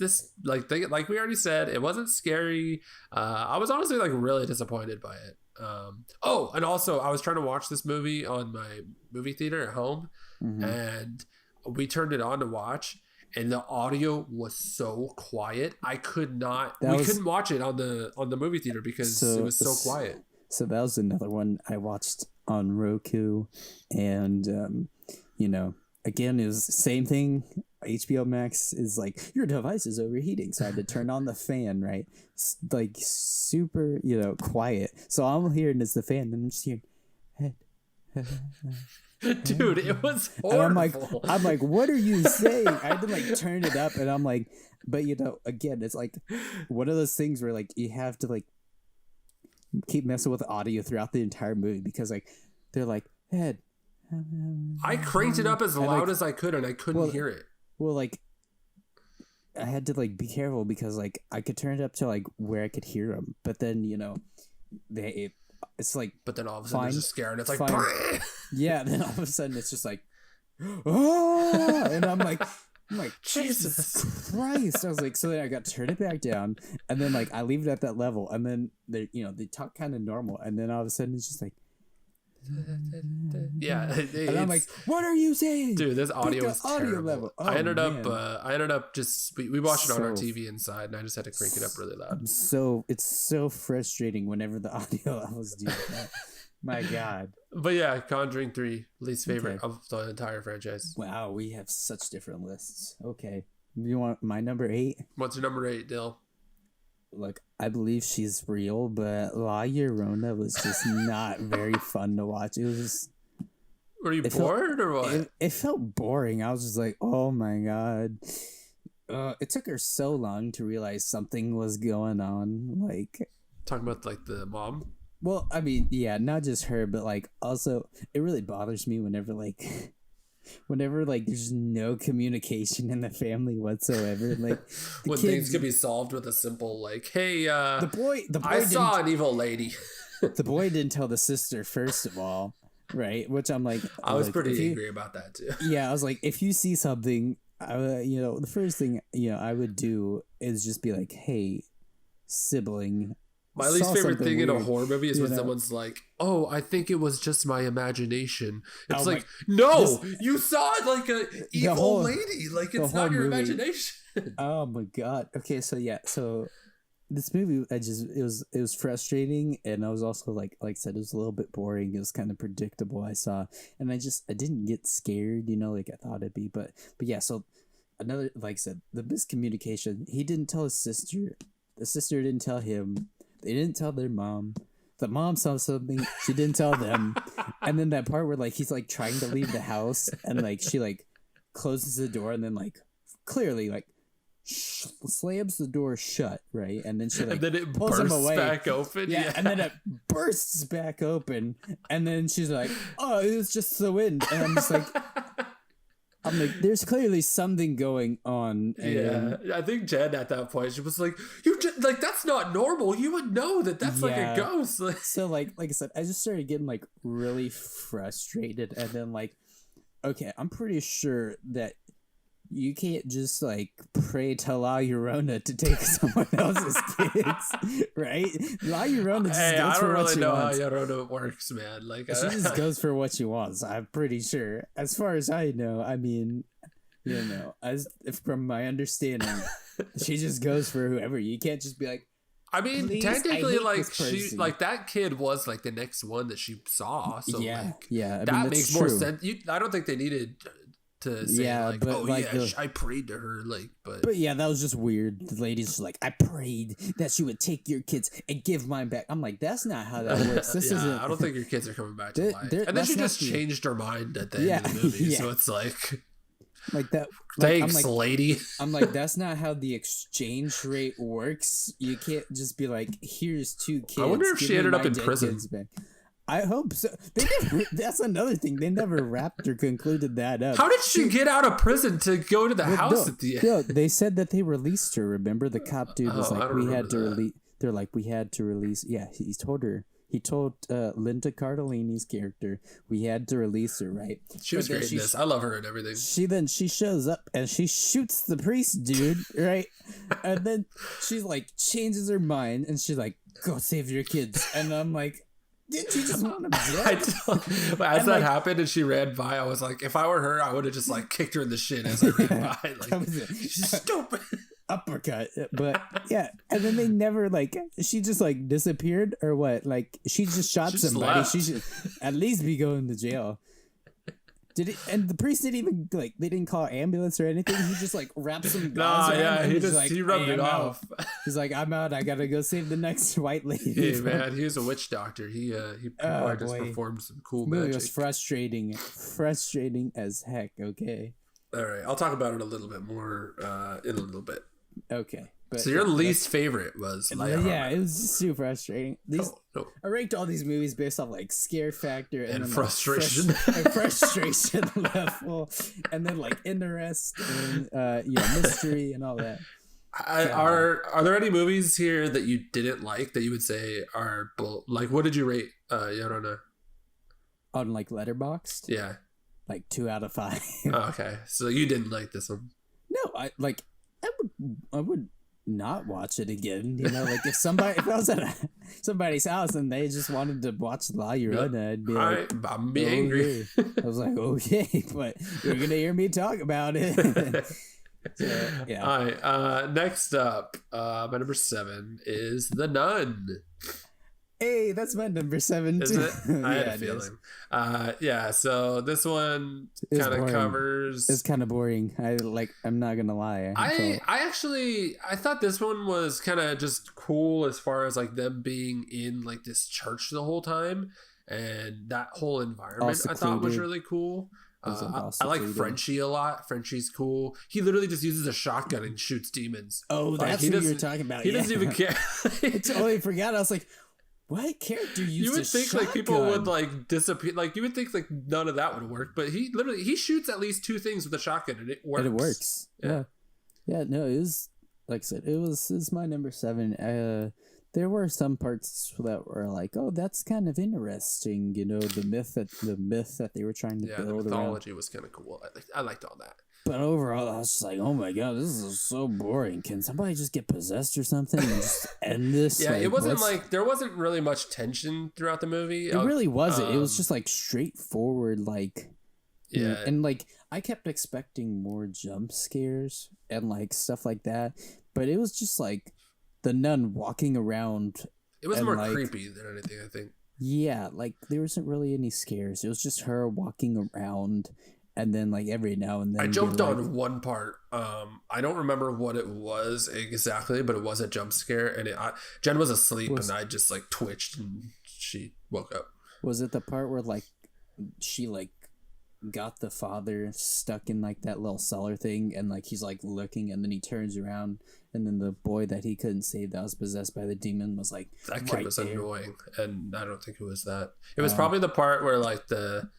like we already said, it wasn't scary. I was honestly like really disappointed by it. And also I was trying to watch this movie on my movie theater at home, and we turned it on to watch, and the audio was so quiet. We couldn't watch it on the movie theater because it was so quiet. So that was another one I watched on Roku, and again, it was the same thing. HBO Max is like, your device is overheating, so I had to turn on the fan, right? Like super, quiet. So all I'm hearing is the fan, and I'm just hearing, dude, it was horrible. I'm like, what are you saying? I had to like turn it up, and I'm like, but again, it's like one of those things where like you have to like keep messing with the audio throughout the entire movie because like they're like, Ed. I cranked it up as loud as I could, and I couldn't hear it. Well, like I had to like be careful because like I could turn it up to like where I could hear them, but then it's like. But then all of a sudden there's a scare, and it's like. Yeah, then all of a sudden it's just like, oh, and I'm like Jesus Christ! I was like, so then I got to turn it back down, and then like I leave it at that level, and then they talk kind of normal, and then all of a sudden it's just like. Yeah, and I'm like, what are you saying, dude? This audio is terrible. Level. Oh, I ended up just we watched it on our TV inside, and I just had to crank it up really loud. So it's so frustrating whenever the audio levels do that. My God. But yeah, Conjuring 3, least favorite of the entire franchise. Wow, we have such different lists. Okay, you want my number 8? What's your number 8, Dill? Look, I believe she's real, but La Llorona was just not very fun to watch. It was just... Were you bored or what? It felt boring. I was just like, oh my God. It took her so long to realize something was going on. Like... Talking about like the mom? Well, I mean, yeah, not just her, but like also it really bothers me whenever there's no communication in the family whatsoever. Like when things can be solved with a simple like, hey, the boy I saw an evil lady. The boy didn't tell the sister first of all, right? Which I'm like, I was pretty angry about that too. Yeah, I was like, if you see something, the first thing I would do is just be like, hey, sibling. My least favorite thing in a horror movie is when someone's like, oh, I think it was just my imagination. It's like, no, you saw like a evil lady. Like, it's not your imagination. Oh my God. Okay, so yeah, so this movie, it was frustrating, and I was also like I said, it was a little bit boring. It was kind of predictable. I saw, and I didn't get scared, like I thought it'd be. But yeah, so another, like I said, the miscommunication. He didn't tell his sister. The sister didn't tell him. They didn't tell their mom. The mom saw something. She didn't tell them. And then that part where like he's like trying to leave the house, and like she like closes the door, and then like clearly like slams the door shut, right? And then she like and then it pulls him bursts away. back open. Yeah, and then it bursts back open, and then she's like, "Oh, it was just the wind." And I'm like, there's clearly something going on. And yeah, I think Jen at that point, she was like, "You just, like that's not normal. You would know that that's like a ghost." So like I said, I just started getting like really frustrated, and then like, okay, I'm pretty sure that you can't just like pray to La Llorona to take someone else's kids, right? La Llorona just Hey, goes I for don't what really she know wants. how Llorona works, man. Like, She just goes for what she wants. I'm pretty sure. As far as I know, I mean, you know, as if from my understanding, she just goes for whoever. You can't just be like. I mean, Please, technically, I hate like this person. like that kid was like the next one that she saw. So Yeah, like, yeah. I that mean, makes that's more true. sense. I don't think they needed to say Yeah, like, but oh like yeah, the- I prayed to her, like, But yeah, that was just weird. The lady's just like, I prayed that she would take your kids and give mine back. I'm like, that's not how that works. This yeah, isn't. I don't think your kids are coming back to There- life. there- And then she that's just not the- changed her mind at the Yeah, end of the movie. yeah. So it's like, like that. Like, thanks, lady. I'm like, that's not how the exchange rate works. You can't just be like, here's 2 kids. I wonder if give she me ended up my in dead prison. kids back. I hope so. They never, that's another thing. They never wrapped or concluded that up. How did she get out of prison to go to the house at the end? No, they said that they released her. Remember, the cop dude was Oh, I like, don't "We remember had to that. release." They're like, "We had to release." Yeah, he told her. He told Linda Cardellini's character, "We had to release her." Right? She was But then great in this. I love her and everything. She shows up and she shoots the priest dude, right? And then she's like changes her mind and she's like, "Go save your kids." And I'm like, didn't you just want to As that happened and she ran by, I was like, if I were her, I would have just like kicked her in the shin as I ran by. That Like, was it. she's stupid. Uppercut. But yeah, and then they never like she just like disappeared or what? Like she just shot She just somebody. left. She should at least be going to jail. Did it? And the priest didn't even like. They didn't call ambulance or anything. He just like wrapped some gauze Nah, around yeah, and he was just like, he rubbed "Hey, it I'm out." off. He's like, "I'm out. I gotta go save the next white lady." Hey man, he was a witch doctor. He probably just boy. performed some cool Movie magic. was frustrating as heck. Okay, All right, I'll talk about it a little bit more in a little bit. okay. But So your yeah, least favorite was La yeah, Llorona. it was just super frustrating. These No. I ranked all these movies based off like scare factor And then, frustration. and frustration level, and then like interest and mystery and all that. Are there any movies here that you didn't like that you would say are like? What did you rate Llorona? On like Letterboxd, Yeah. like 2 out of 5. Oh, okay, so you didn't like this one. No, I would not watch it again. You know, like if I was at somebody's house and they just wanted to watch La Llorona, I'd be All like, right, I'm gonna be angry. I was like, okay, but you're gonna hear me talk about it. So, yeah. All right. Next up, my number 7 is The Nun. Hey, that's my number 7 Is too. it? I had a it is. feeling. Yeah. So this one It's kind of boring. covers. It's kind of boring. I'm not gonna lie. I thought this one was kind of just cool as far as like them being in like this church the whole time, and that whole environment I thought was secluded. really cool. It was all I like secluded. Frenchie a lot. Frenchie's cool. He literally just uses a shotgun and shoots demons. Oh, Like, that's he what you were doesn't- talking about. He yeah. doesn't even care. I totally forgot. I was like, what character used You would a think like people would shotgun? like disappear. Like you would think like none of that would work, but he shoots at least 2 things with a shotgun and it works. And it works. Yeah. Yeah. No, it was like I said, it's my number 7. There were some parts that were like, oh, that's kind of interesting. You know, the myth that they were trying to Yeah, the build around. mythology was kind of cool. I liked all that. But overall, I was just like, oh my god, this is so boring. Can somebody just get possessed or something and just end this? Yeah, Like, it wasn't what's- like there wasn't really much tension throughout the movie. It really wasn't. It was um, just like straightforward, like Yeah. and like I kept expecting more jump scares and like stuff like that, but it was just like the nun walking around. It was and, more like, creepy than anything, I think. Yeah, like there wasn't really any scares. It was just her walking around, and then like every now and then I jumped be like, on one part. I don't remember what it was exactly, but it was a jump scare, and Jen was asleep, and I just like twitched, and she woke up. Was it the part where like she like got the father stuck in like that little cellar thing, and like he's like looking, and then he turns around, and then the boy that he couldn't save that was possessed by the demon was like that kid right was there. annoying, and I don't think it was that. It was probably the part where like the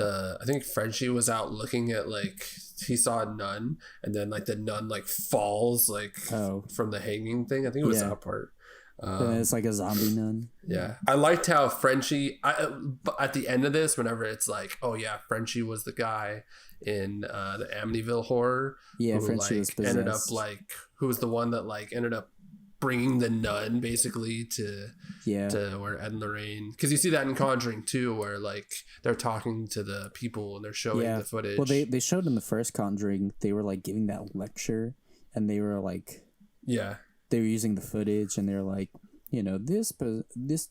I think Frenchie was out looking at like he saw a nun, and then like the nun like falls like from the hanging thing. I think it was that part. And it's like a zombie nun. Yeah, I liked how Frenchie. At the end of this, whenever it's like, oh yeah, Frenchie was the guy in the Amityville Horror. Yeah, who, Frenchie like, was possessed. ended up like who was the one that like ended up bringing the nun basically to where Ed and Lorraine, because you see that in Conjuring too, where like they're talking to the people and they're showing the footage. Well, they showed in the first Conjuring, they were like giving that lecture, and they were like they were using the footage, and they're like, you know, this case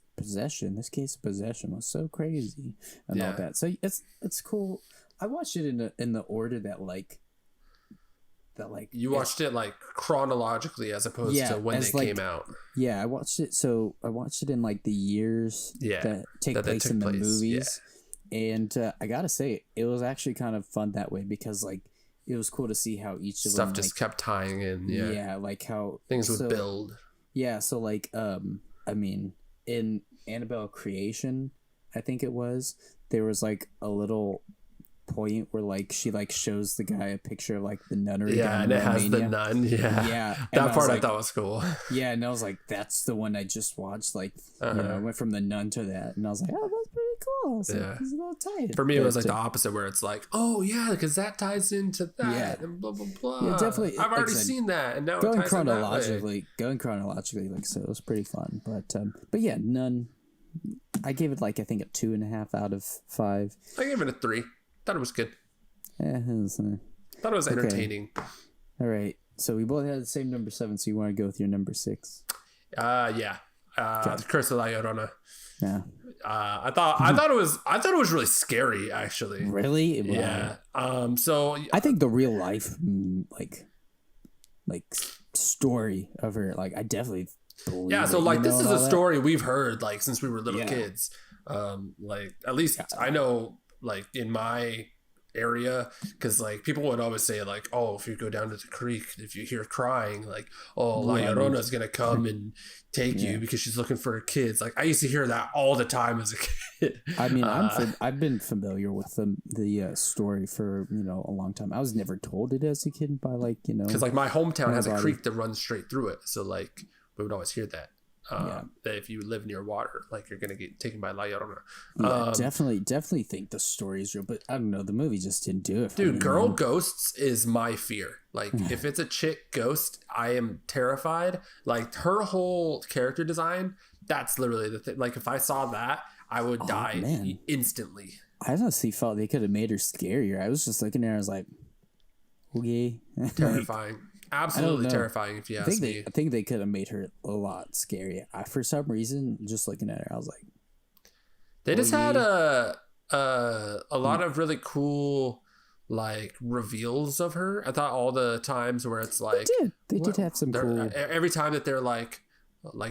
of possession was so crazy and all that. So it's cool. I watched it in the order that you watched it like chronologically as opposed to when they came out. Yeah, I watched it in like the years that take place in the movies. And I gotta say, it was actually kind of fun that way, because like it was cool to see how each of stuff them just kept tying in. Like how things would build. Yeah, so like I mean, in Annabelle Creation, I think it was, there was like a little point where like she like shows the guy a picture of like the nunnery, and it has the nun. That part I thought was cool. Yeah, and I was like, that's the one I just watched. Like, you know, I went from the nun to that, and I was like, oh, that's pretty cool. So it's a little tight. For me, it was like the opposite, where it's like, oh yeah, because that ties into that, and blah blah blah. Yeah, definitely. I've already seen that, and now going it ties chronologically, like, so it was pretty fun. But yeah, Nun, I gave it like, I think a 2.5 out of 5. I gave it a 3. Thought it was good. Thought it was entertaining. All right, so we both had the same number 7. So you want to go with your number 6? The Curse of La Llorona. Yeah. I thought it was really scary, actually. Really? Wow. Yeah. So I think the real life like story of her, like, I definitely believe. Yeah. So it, like, this is a story we've heard like since we were little kids. Like, at least I know, like in my area, because like people would always say like, oh, if you go down to the creek, if you hear crying, like, oh, La Llorona is gonna come and take you because she's looking for her kids. Like, I used to hear that all the time as a kid. I mean, I've been familiar with the story for, you know, a long time. I was never told it as a kid by, like, you know, because like my hometown has a creek that runs straight through it, so like we would always hear that. That if you live near water, like, you're gonna get taken by La Llorona. Definitely think the story is real, but I don't know, the movie just didn't do it for dude. me, Girl man. ghosts is my fear. Like, if it's a chick ghost, I am terrified. Like, her whole character design, that's literally the thing. Like, if I saw that, I would die instantly. I honestly felt they could have made her scarier. I was just looking at her, I was like, okay. Terrifying. Absolutely terrifying, if you ask me. I think they could have made her a lot scarier. For some reason, just looking at her, I was like, they just had a lot of really cool, like, reveals of her. I thought all the times where it's like, they did have some cool. Every time that they're like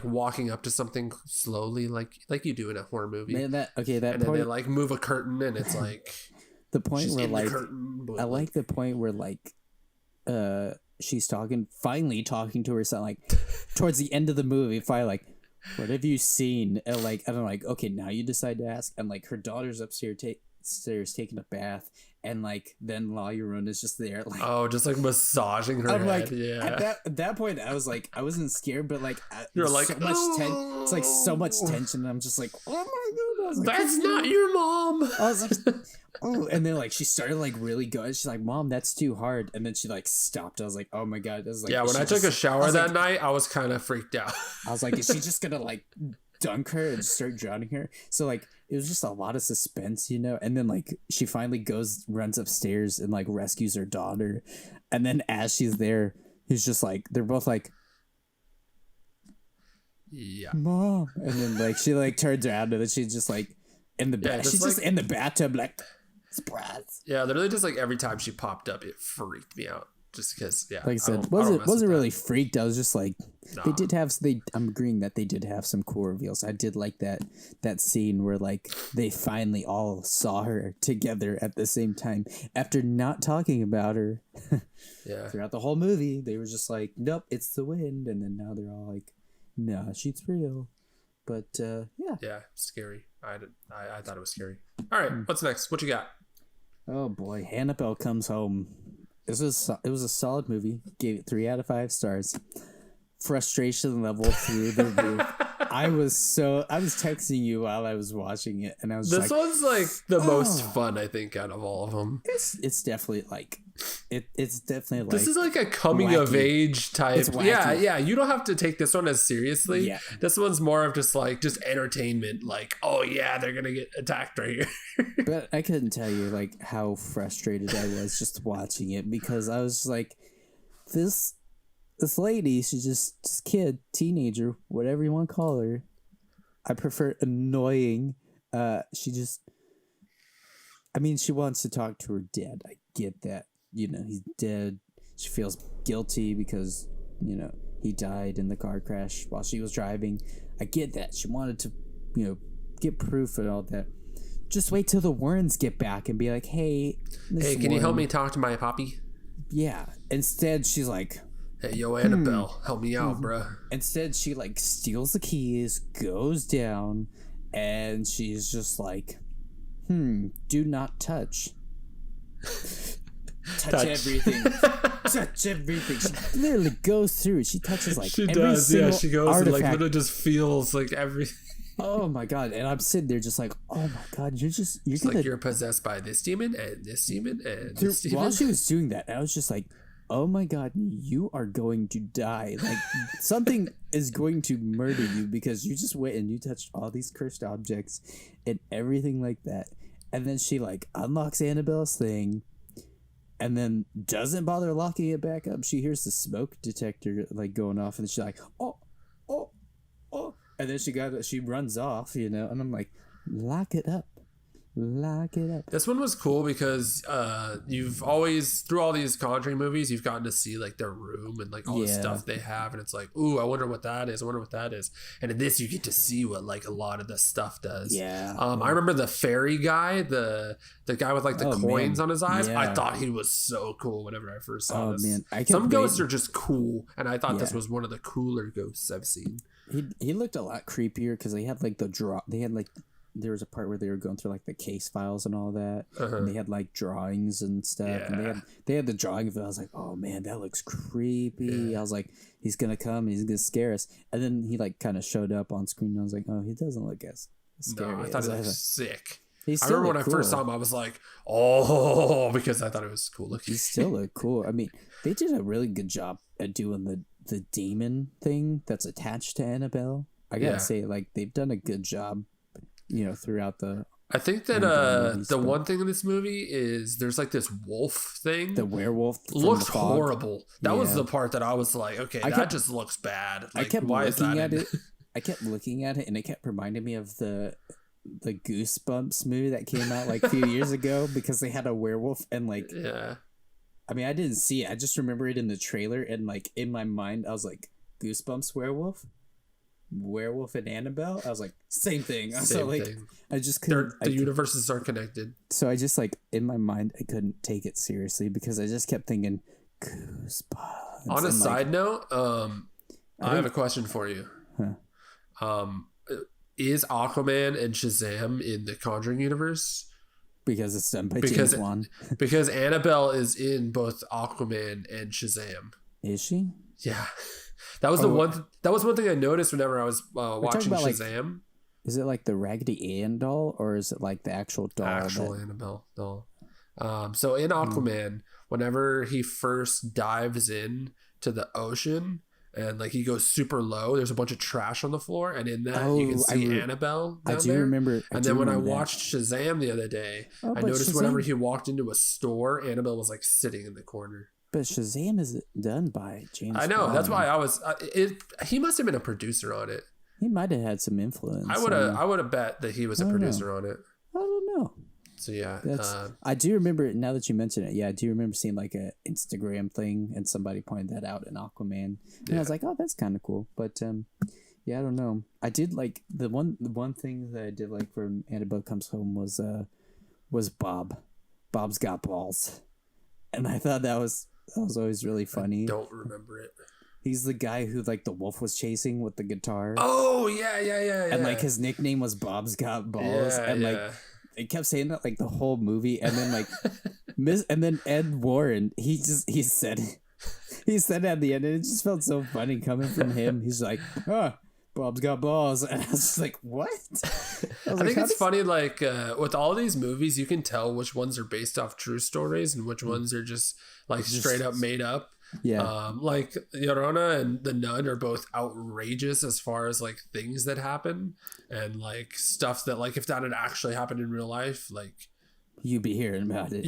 walking up to something slowly, like you do in a horror movie. Man, and point, then they like move a curtain, and it's like the point where like curtain, I like the point where like she's finally talking to her son, like towards the end of the movie, finally, like, what have you seen? And like, I'm like, okay, now you decide to ask. And like, her daughter's upstairs taking a bath, and like, then La Llorona's just there, like, just like massaging her head. Like, at that point, I was like, I wasn't scared, but like, you're like, so much it's like so much tension. And I'm just like, oh my god, like, that's not your mom. I was like, oh, and then like she started like really good. She's like, Mom, that's too hard. And then she like stopped. I was like, oh my god. I was like, when I took a shower that night, I was kind of freaked out. I was like, is she just gonna like dunk her and start drowning her? So like, it was just a lot of suspense, you know. And then like, she finally runs upstairs and like rescues her daughter. And then as she's there, he's just like, they're both like, Mom. And then like, she like turns around, and then she's just like in the bed. She's just in the bathtub, like, surprise. Yeah, literally, just like every time she popped up, it freaked me out. Just because, like I said, wasn't really freaked. I was just like, They did have I'm agreeing that they did have some cool reveals. I did like that scene where like they finally all saw her together at the same time after not talking about her. Yeah. Throughout the whole movie, they were just like, "Nope, it's the wind," and then now they're all like, "Nah, she's real." But yeah. Yeah, scary. I thought it was scary. All right, what's next? What you got? Oh boy, Annabelle Comes Home. It was a solid movie. Gave it 3 out of 5 stars. Frustration level through the roof. I was texting you while I was watching it, and I was this like, one's like the most fun I think out of all of them. It's definitely like it's definitely like this is like a coming wacky. of age type. It's wacky. Yeah. You don't have to take this one as seriously. Yeah. This one's more of just entertainment. Like, oh yeah, they're gonna get attacked right here. But I couldn't tell you like how frustrated I was just watching it, because I was just like, this lady, she's just kid, teenager, whatever you want to call her. I prefer annoying. She wants to talk to her dad. I get that. He's dead. She feels guilty because, he died in the car crash while she was driving. I get that. She wanted to, get proof and all that. Just wait till the Warrens get back and be like, hey, can you help me talk to my poppy? Yeah. Instead, she's like, hey, yo, Annabelle, help me out, bruh. Instead, she steals the keys, goes down, and she's just like, do not touch. touch everything. Touch everything. She literally goes through. She touches she every does. single Yeah, she goes artifact. and literally just feels like everything. Oh my god! And I'm sitting there just like, oh my god, you're gonna, like you're possessed by this demon and this demon and this demon. While she was doing that, I was just like, oh my god, you are going to die. Like something is going to murder you because you just went and you touched all these cursed objects and everything like that. And then she unlocks Annabelle's thing and then doesn't bother locking it back up. She hears the smoke detector going off, and she's like, oh. And then she runs off, and I'm like, lock it up. Lock it up. This one was cool because you've always, through all these Conjuring movies, you've gotten to see their room and all the stuff they have, and it's like, ooh, I wonder what that is. And in this, you get to see what a lot of the stuff does. Yeah. I remember the fairy guy, the guy with the coins on his eyes. Yeah. I thought he was so cool whenever I first saw this. Man. Some ghosts are just cool, and I thought this was one of the cooler ghosts I've seen. He looked a lot creepier because they had there was a part where they were going through the case files and all that, and they had drawings and stuff, and they had the drawing of it. I was like, oh man, that looks creepy. I was like, he's gonna come, he's gonna scare us, and then he kind of showed up on screen, and I was like, oh, he doesn't look as scary. No, I thought it was sick. I remember when I first saw him, I was like, oh, because I thought it was cool looking. He still looked cool. I mean, they did a really good job at doing the demon thing that's attached to Annabelle. I gotta say, they've done a good job, throughout the. I think that the one thing in this movie is there's this wolf thing. The werewolf looks horrible. That was the part that I was like, okay, that just looks bad. I kept looking at it. I kept looking at it, and it kept reminding me of the Goosebumps movie that came out a few years ago, because they had a werewolf and yeah. I mean, I didn't see it. I just remember it in the trailer, and in my mind, I was like, Goosebumps werewolf and Annabelle. I was like, same thing. Same thing. I just couldn't. The universes are connected. So I just in my mind, I couldn't take it seriously because I just kept thinking Goosebumps. On a side note, I have a question for you. Huh. Is Aquaman and Shazam in the Conjuring universe? Because it's done by James Wan. Because Annabelle is in both Aquaman and Shazam. Is she? Yeah. That was one thing I noticed whenever I was watching Shazam. Is it the Raggedy Ann doll, or is it the actual doll? Actual Annabelle doll. So in Aquaman, whenever he first dives in to the ocean and he goes super low, there's a bunch of trash on the floor, and in that you can see Annabelle down there. Remember. And then when I watched Shazam the other day, I noticed whenever he walked into a store, Annabelle was sitting in the corner. But Shazam is done by James I know. Wan. That's why I was. He must have been a producer on it. He might have had some influence. I would have bet that he was a producer on it. I don't know. So yeah, I do remember, now that you mention it. Yeah, I do remember seeing like a Instagram thing, and somebody pointed that out in Aquaman, and I was like, oh, that's kind of cool. But yeah, I don't know. I did like the one thing that I did like from Annabelle Comes Home was Bob. Bob's got balls, and I thought that was always really funny. I don't remember it. He's the guy who like the wolf was chasing with the guitar. Oh yeah. And like his nickname was Bob's got balls, and like they kept saying that like the whole movie, and then like and then Ed Warren, he said it at the end, and it just felt so funny coming from him. He's like, Bob's got balls, and I was just like, what? I think it's funny, like with all these movies, you can tell which ones are based off true stories and which ones are just like straight up made up. Yeah. Like Llorona and The Nun are both outrageous as far as like things that happen and like stuff that like if that had actually happened in real life, like you'd be hearing about it.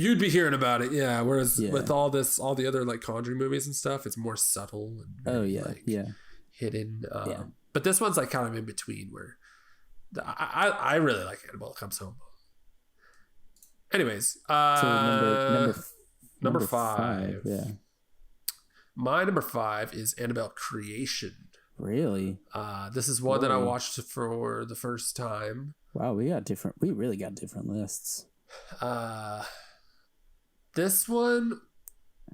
Yeah. Whereas with all the other like Conjuring movies and stuff, it's more subtle and very, hidden. But this one's like kind of in between where I really like Annabelle Comes Home. Anyways, so number 5. Yeah. My number 5 is Annabelle Creation. Really? This is one that I watched for the first time. Wow, we really got different lists. This one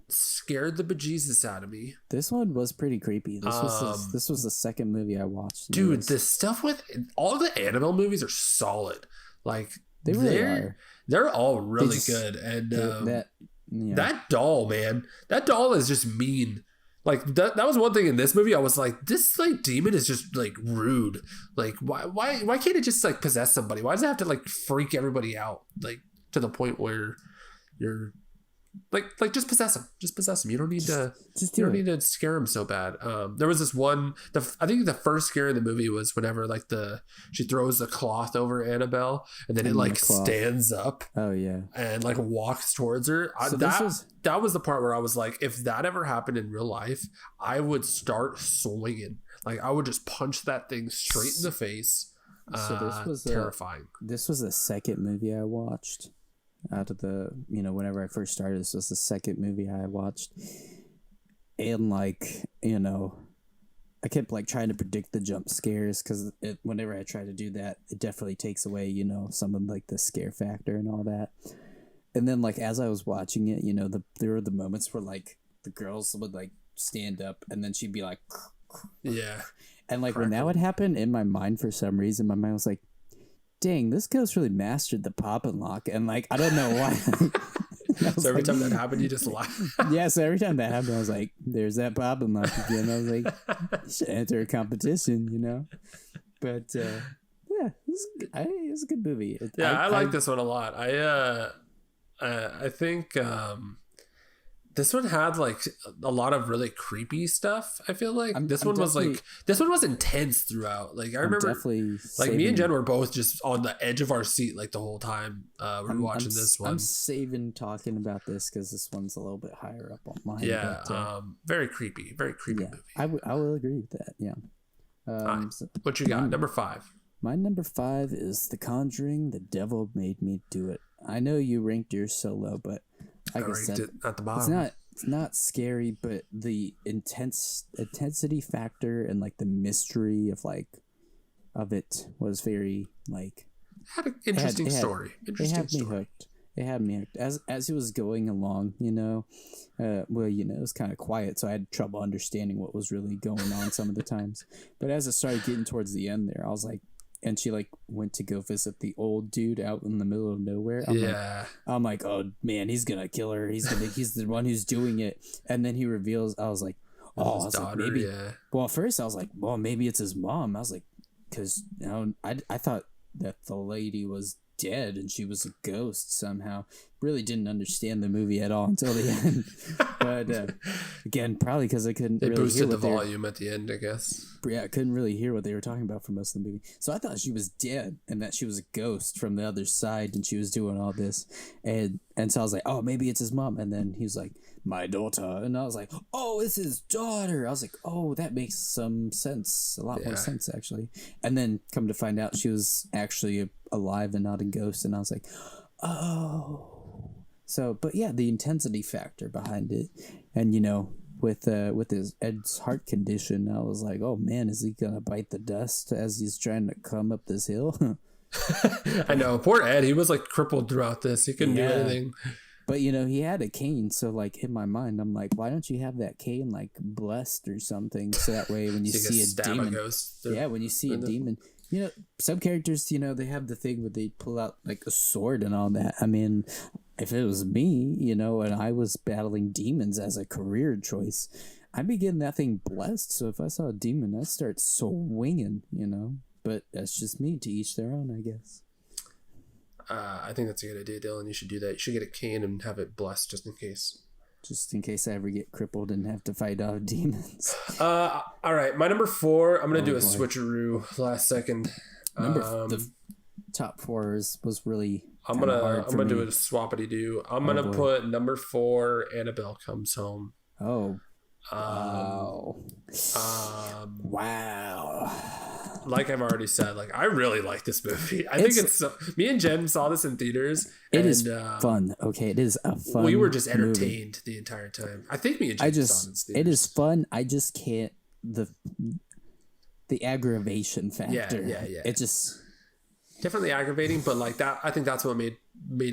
scared the bejesus out of me. This one was pretty creepy. This was the second movie I watched. Dude, the stuff with all the Annabelle movies are solid. Like they really are. They're all really good. And that doll, man, that doll is just mean. Like that was one thing in this movie. I was like, this like demon is just like rude. Like why can't it just like possess somebody? Why does it have to like freak everybody out? Like to the point where you're like just possess him. You don't need need to scare him so bad. There was this one, I think the first scare in the movie was whenever like she throws the cloth over Annabelle and then it like stands up. Oh yeah. And like walks towards her. That was the part where I was like, if that ever happened in real life, I would start swinging. Like I would just punch that thing straight in the face. So this was terrifying. This was the second movie I watched. Out of the, whenever I first started, this was the second movie I watched. And like, I kept like trying to predict the jump scares because whenever I try to do that, it definitely takes away, some of like the scare factor and all that. And then like, as I was watching it, there were the moments where like the girls would like stand up and then she'd be like, yeah. And like when that would happen in my mind, for some reason, my mind was like, dang, this ghost really mastered the pop and lock, and like I don't know why. So every time that happened, you just laugh. Yeah, so every time that happened, I was like, "There's that pop and lock again." I was like, "You should enter a competition," But yeah, it was a good movie. I like this one a lot. I think this one had like a lot of really creepy stuff. I feel like this one was intense throughout. Like I remember, like me and Jen were both just on the edge of our seat like the whole time we were watching this one. I'm saving talking about this because this one's a little bit higher up on mine. Yeah, but, very creepy movie. I will agree with that. Yeah. What you got? Number 5. My number 5 is The Conjuring. The Devil Made Me Do It. I know you ranked yours so low, but like I said, it at the bottom. It's not scary, but the intensity factor and like the mystery of it was very like had an interesting story. It had me hooked. It had me hooked as it was going along. It was kind of quiet, so I had trouble understanding what was really going on some of the times. But as it started getting towards the end, there, I was like. And she like went to go visit the old dude out in the middle of nowhere. I'm like, oh man, he's gonna kill her. He's the one who's doing it. And then he reveals. I was like, maybe. Yeah. Well, at first I was like, well, maybe it's his mom. I was like, because I thought that the lady was dead and she was a ghost somehow. Really didn't understand the movie at all until the end. But again, probably because I couldn't really boosted hear the volume at the end, I guess. Yeah, I couldn't really hear what they were talking about for most of the movie. So I thought she was dead and that she was a ghost from the other side and she was doing all this. And so I was like, oh, maybe it's his mom. And then he was like, my daughter. And I was like, oh, it's his daughter. I was like, oh, that makes some sense. A lot more sense, actually. And then come to find out she was actually alive and not a ghost. And I was like, Oh. So, but yeah, the intensity factor behind it, and with his Ed's heart condition, I was like, oh man, is he gonna bite the dust as he's trying to come up this hill? I know, poor Ed. He was like crippled throughout this. He couldn't do anything. But he had a cane, so like in my mind, I'm like, why don't you have that cane like blessed or something, so that way when you So see a demon, when you see a demon, some characters, they have the thing where they pull out like a sword and all that. I mean, if it was me, and I was battling demons as a career choice, I'd be getting that thing blessed. So if I saw a demon, I'd start swinging, But that's just me. To each their own, I guess. I think that's a good idea, Dylan. You should do that. You should get a cane and have it blessed just in case. Just in case I ever get crippled and have to fight off demons. All right, my number 4. I'm gonna do a switcheroo last second. The top 4 was really. I'm gonna do a swappity do. I'm gonna put number 4. Annabelle Comes Home. Oh. Wow. Like I've already said, like I really like this movie. I think it's me and Jen saw this in theaters. It is fun. Okay, it is a fun. We were just entertained the entire time. I think me and Jen saw it in theaters. It is fun. I just can't the aggravation factor. Yeah. It just definitely aggravating, but like that, I think that's what made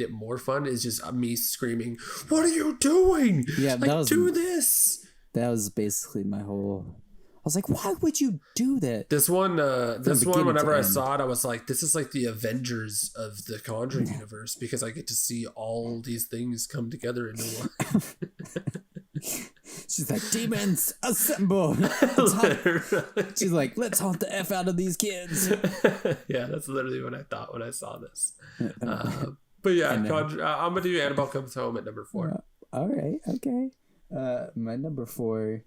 it more fun. Is just me screaming, "What are you doing? Yeah, like, do this." That was basically my whole. I was like, why would you do that? This one, whenever I saw it, I was like, this is like the Avengers of the Conjuring universe, because I get to see all these things come together into one. She's like, demons, assemble. She's like, let's haunt the F out of these kids. Yeah, that's literally what I thought when I saw this. But yeah, I'm going to do Annabelle Comes Home at number 4. All right, okay. My number 4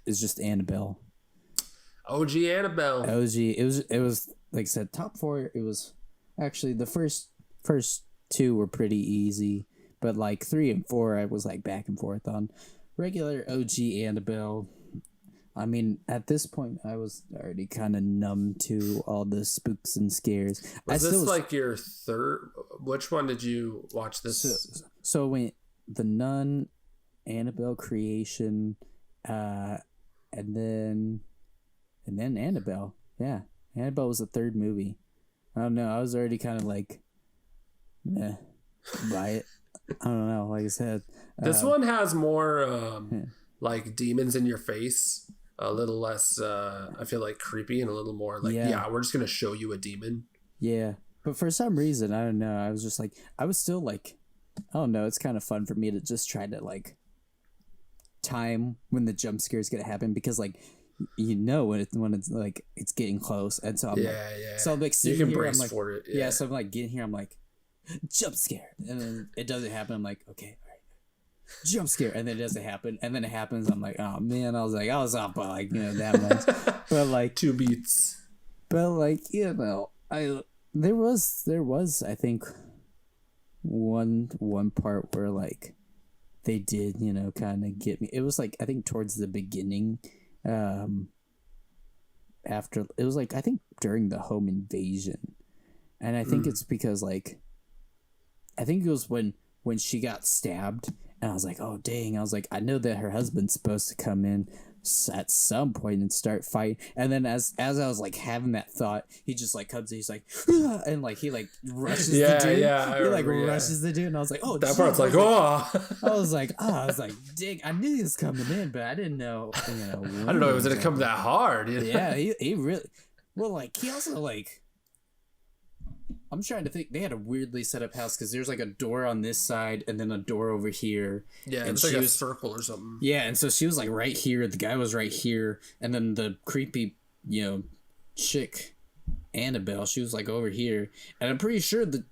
is just Annabelle. OG Annabelle. OG. It was like I said, top 4. It was actually the first 2 were pretty easy, but like 3 and 4 I was like back and forth on. Regular OG Annabelle. I mean, at this point I was already kind of numb to all the spooks and scares. Was this like your third? Which one did you watch this? So when The Nun, Annabelle Creation, and then Annabelle. Yeah, Annabelle was the third movie. I don't know. I was already kind of like, meh, by it. I don't know. Like I said, this one has more like demons in your face. A little less, I feel like, creepy, and a little more like, yeah, we're just gonna show you a demon. Yeah, but for some reason, I don't know. I was just like, I was still like, I don't know. It's kind of fun for me to just try to like time when the jump scare is gonna happen, because like when it's like it's getting close, and so I'm so I'm like sitting here, I'm like, for it. Yeah, so I'm like getting here, I'm like, jump scare, and then it doesn't happen. I'm like, okay, all right, jump scare, and then it doesn't happen, and then it happens. I'm like, oh man, I was off by like that much, but like 2 beats. But like there was I think one part where like they did kind of get me. It was like I think towards the beginning, after it was like I think during the home invasion, and I think it's because like I think it was when she got stabbed, and I was like, oh dang, I was like, I know that her husband's supposed to come in at some point and start fighting, and then as I was like having that thought, he just like comes in, he's like, ah! And like he like rushes the dude. Rushes the dude, and I was like, oh, that part's like, oh. I was like, dang, I knew he was coming in, but I didn't know, I don't know it was gonna come that hard. Yeah, he really, well, like he also like, I'm trying to think. They had a weirdly set up house because there's like a door on this side and then a door over here. Yeah, and it's like a circle or something. Yeah, and so she was like right here. The guy was right here, and then the creepy, chick, Annabelle, she was like over here. And I'm pretty sure that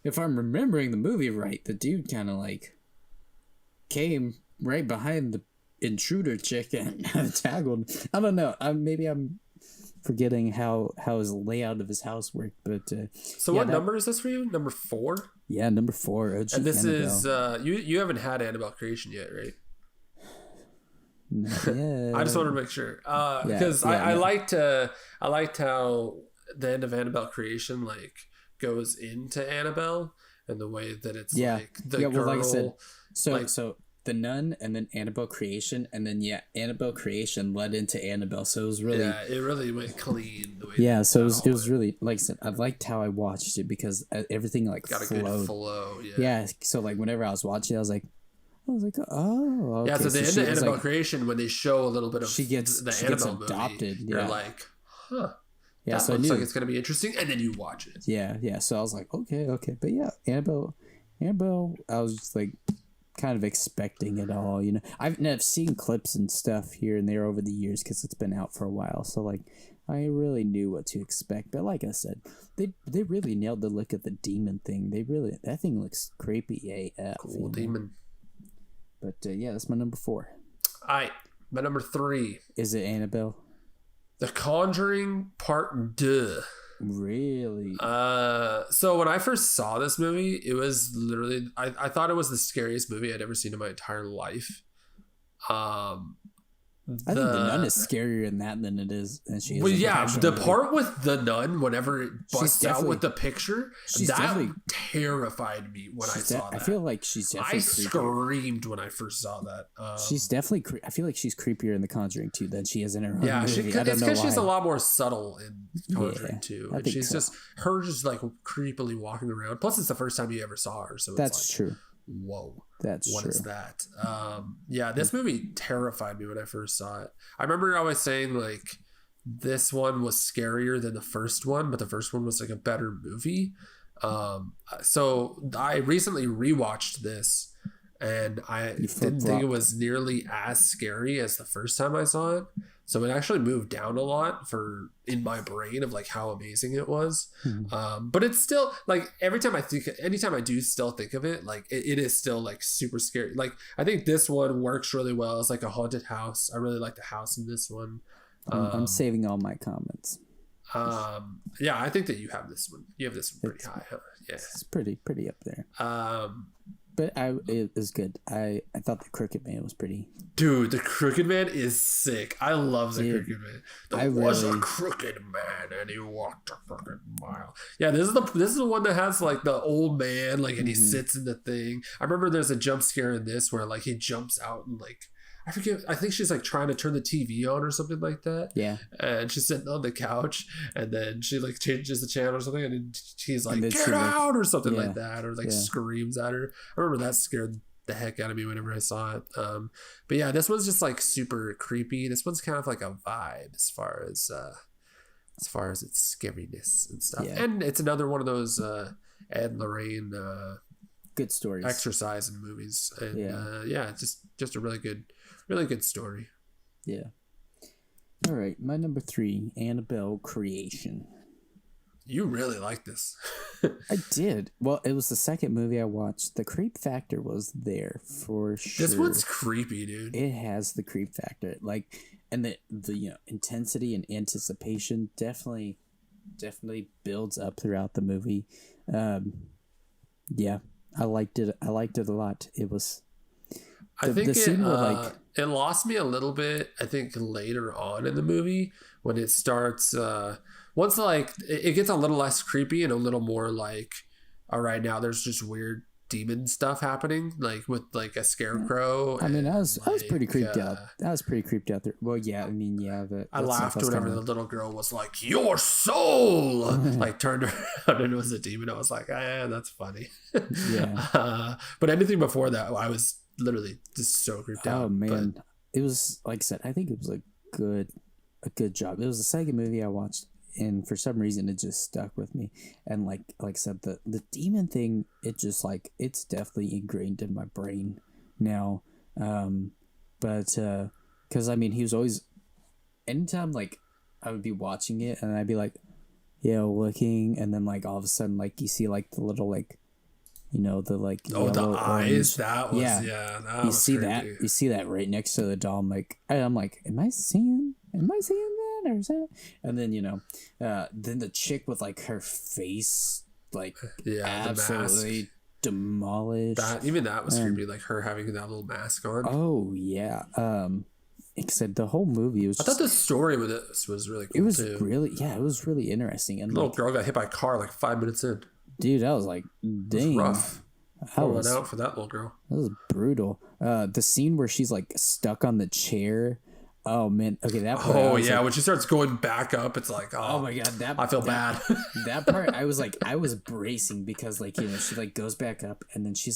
if I'm remembering the movie right, the dude kind of like came right behind the intruder chick and tackled. I don't know. Maybe I'm forgetting how his layout of his house worked, but so what number is this for you? Number 4? Yeah, number 4. OG and this Annabelle. is you haven't had Annabelle Creation yet, right? Yeah. I just wanted to make sure because I liked how the end of Annabelle Creation like goes into Annabelle, and the way that it's Yeah. like the Yeah, well, girl. like I said, so like, so the Nun and then Annabelle Creation, and then Annabelle Creation led into Annabelle. So it was really it really went clean the way. yeah. So that it was really, like I said, I liked how I watched it because everything like got a flowed. good flow. Yeah. Yeah. So like whenever I was watching, I was like, oh, okay. Yeah, so the end she of was, Annabelle like, Creation, when they show a little bit of she gets Annabelle adopted. movie, Yeah. you're like, huh, Yeah. that So looks I knew. like it's gonna be interesting, and then you watch it. Yeah. So I was like, okay. But yeah, Annabelle, I was just like kind of expecting it all, you know. I've seen clips and stuff here and there over the years because it's been out for a while. So like, I really knew what to expect. But like I said, they really nailed the look of the demon thing. That thing looks creepy AF. Cool demon. But yeah, that's my number 4. Alright, my number 3. Is it Annabelle? The Conjuring Part 2. Really? So when I first saw this movie, it was literally I thought it was the scariest movie I'd ever seen in my entire life. I think the Nun is scarier in that than it is. Than she is. Well, yeah, the movie. part with the Nun, whenever it busts out with the picture, that terrified me when I saw that. I feel like she's definitely. I screamed when I first saw that. She's definitely. I feel like she's creepier in The Conjuring 2 than she is in her own yeah, movie. it's because she's a lot more subtle in Conjuring 2. And she's so. just like creepily walking around. Plus, it's the first time you ever saw her, so that's it's like, true. Whoa. What is that? Yeah, this movie terrified me when I first saw it. I remember I was saying like this one was scarier than the first one, but the first one was like a better movie. So I recently rewatched this and I didn't think it was nearly as scary as the first time I saw it. So it actually moved down a lot in my brain of like how amazing it was. Mm-hmm. But it's still like anytime I do still think of it, like it is still like super scary. Like I think this one works really well. It's like a haunted house. I really like the house in this one. I'm saving all my comments. Yeah, I think that you have this one. You have this one pretty high, huh? Yeah. It's pretty up there. But it was good. I thought the Crooked Man was pretty. Dude, the Crooked Man is sick. I love the Crooked Man. There was a crooked man, and he walked a crooked mile. Yeah, this is the one that has like the old man, like, and he sits in the thing. I remember there's a jump scare in this where like he jumps out and like I forget. I think she's like trying to turn the TV on or something like that. Yeah. And she's sitting on the couch, and then she like changes the channel or something, and then she's like, "Get out!" or something like that, or like screams at her. I remember that scared the heck out of me whenever I saw it. But yeah, this one's just like super creepy. This one's kind of like a vibe as far as its scariness and stuff. Yeah. And it's another one of those Ed and Lorraine good stories, exercise in movies, and just a really good story. Yeah. All right, my number 3, Annabelle Creation. You really like this. I did. Well, it was the second movie I watched. The creep factor was there for sure. This one's creepy, dude. It has the creep factor, like, and the intensity and anticipation definitely builds up throughout the movie. Yeah, I liked it. I liked it a lot. It was. I think it lost me a little bit. I think later on in the movie when it starts, once like it gets a little less creepy and a little more like, all right, now there's just weird demon stuff happening, like with like a scarecrow. I mean, I was pretty creeped out. I was pretty creeped out there. Well, yeah, I mean, yeah. I laughed whenever the little girl was like, "Your soul," like turned around and it was a demon. I was like, that's funny. Yeah. But anything before that, I was literally just so creeped out. Oh man, it was like I said. I think it was a good job. It was the second movie I watched, and for some reason, it just stuck with me. And like I said, the demon thing, it just like it's definitely ingrained in my brain now. But because I mean, he was always anytime like I would be watching it, and I'd be like, looking, and then like all of a sudden, like you see like the little like. The like the eyes. That was that you was see creepy. that you see that right next to the doll. I'm like, am I seeing that or is that? And then then the chick with like her face like absolutely demolished. That was creepy. Like her having that little mask on. Oh yeah. Except the whole movie was. I thought the story with it was really cool. It was too. It was really interesting. And the little girl got hit by a car like 5 minutes in. Dude, I was like, It dang. was rough. Pulling out for that little girl. That was brutal. The scene where she's like stuck on the chair. Oh man. Okay, that part. Oh yeah, when she starts going back up, it's like, oh my god, I feel bad. That part, I was bracing because like, you know, she like goes back up and then she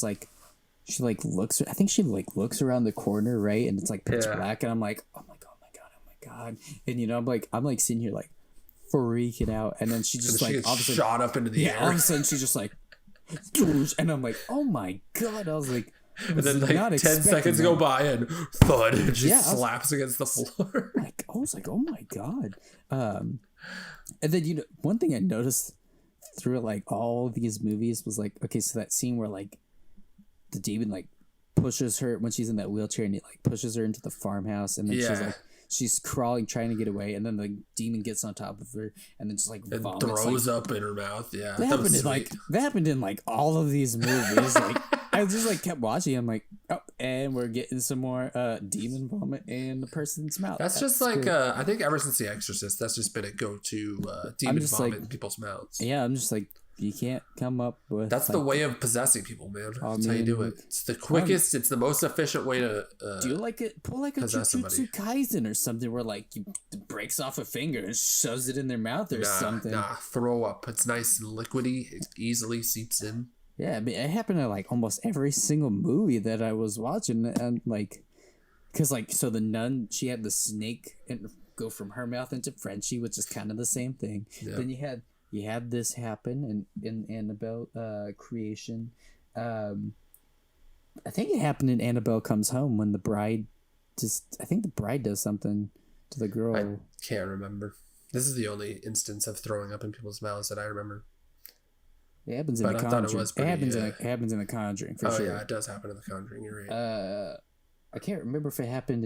looks. I think she like looks around the corner, right, and it's like pitch black, and I'm like, oh my god, and you know, I'm like sitting here like freaking out, and then she just she like gets shot up into the air. All of a sudden she's just like, and I'm like, oh my god, I was like. And then like 10 seconds go by and thud, and she slaps against the floor. Like, I was like, oh my god. And then, you know, one thing I noticed through like all these movies was like, okay, so that scene where like the demon like pushes her when she's in that wheelchair and he like pushes her into the farmhouse, and then she's crawling trying to get away, and then the demon gets on top of her and then just like vomits, throws up in her mouth. Yeah, that happened in like all of these movies. Like I just like kept watching. I'm like, oh, and we're getting some more demon vomit in the person's mouth. That's just like cool. I think ever since The Exorcist, that's just been a go-to demon vomit in people's mouths. Yeah, I'm just like, you can't come up with. That's like, the way of possessing people, man. That's how you do it. It's the quickest. It's the most efficient way to. Do you like it? Pull like a Jujutsu Kaisen or something, where like you breaks off a finger and shoves it in their mouth or something. Nah, throw up. It's nice and liquidy. It easily seeps in. Yeah, I mean, it happened in like almost every single movie that I was watching, and like, cause like, so the nun, she had the snake and go from her mouth into Frenchie, which is kind of the same thing. Yeah. Then you had this happen in Annabelle creation. I think it happened in Annabelle Comes Home when the bride I think the bride does something to the girl. I can't remember. This is the only instance of throwing up in people's mouths that I remember. It happens in The Conjuring. It happens in The Conjuring for sure. Oh yeah, it does happen in The Conjuring. You're right. I can't remember if it happened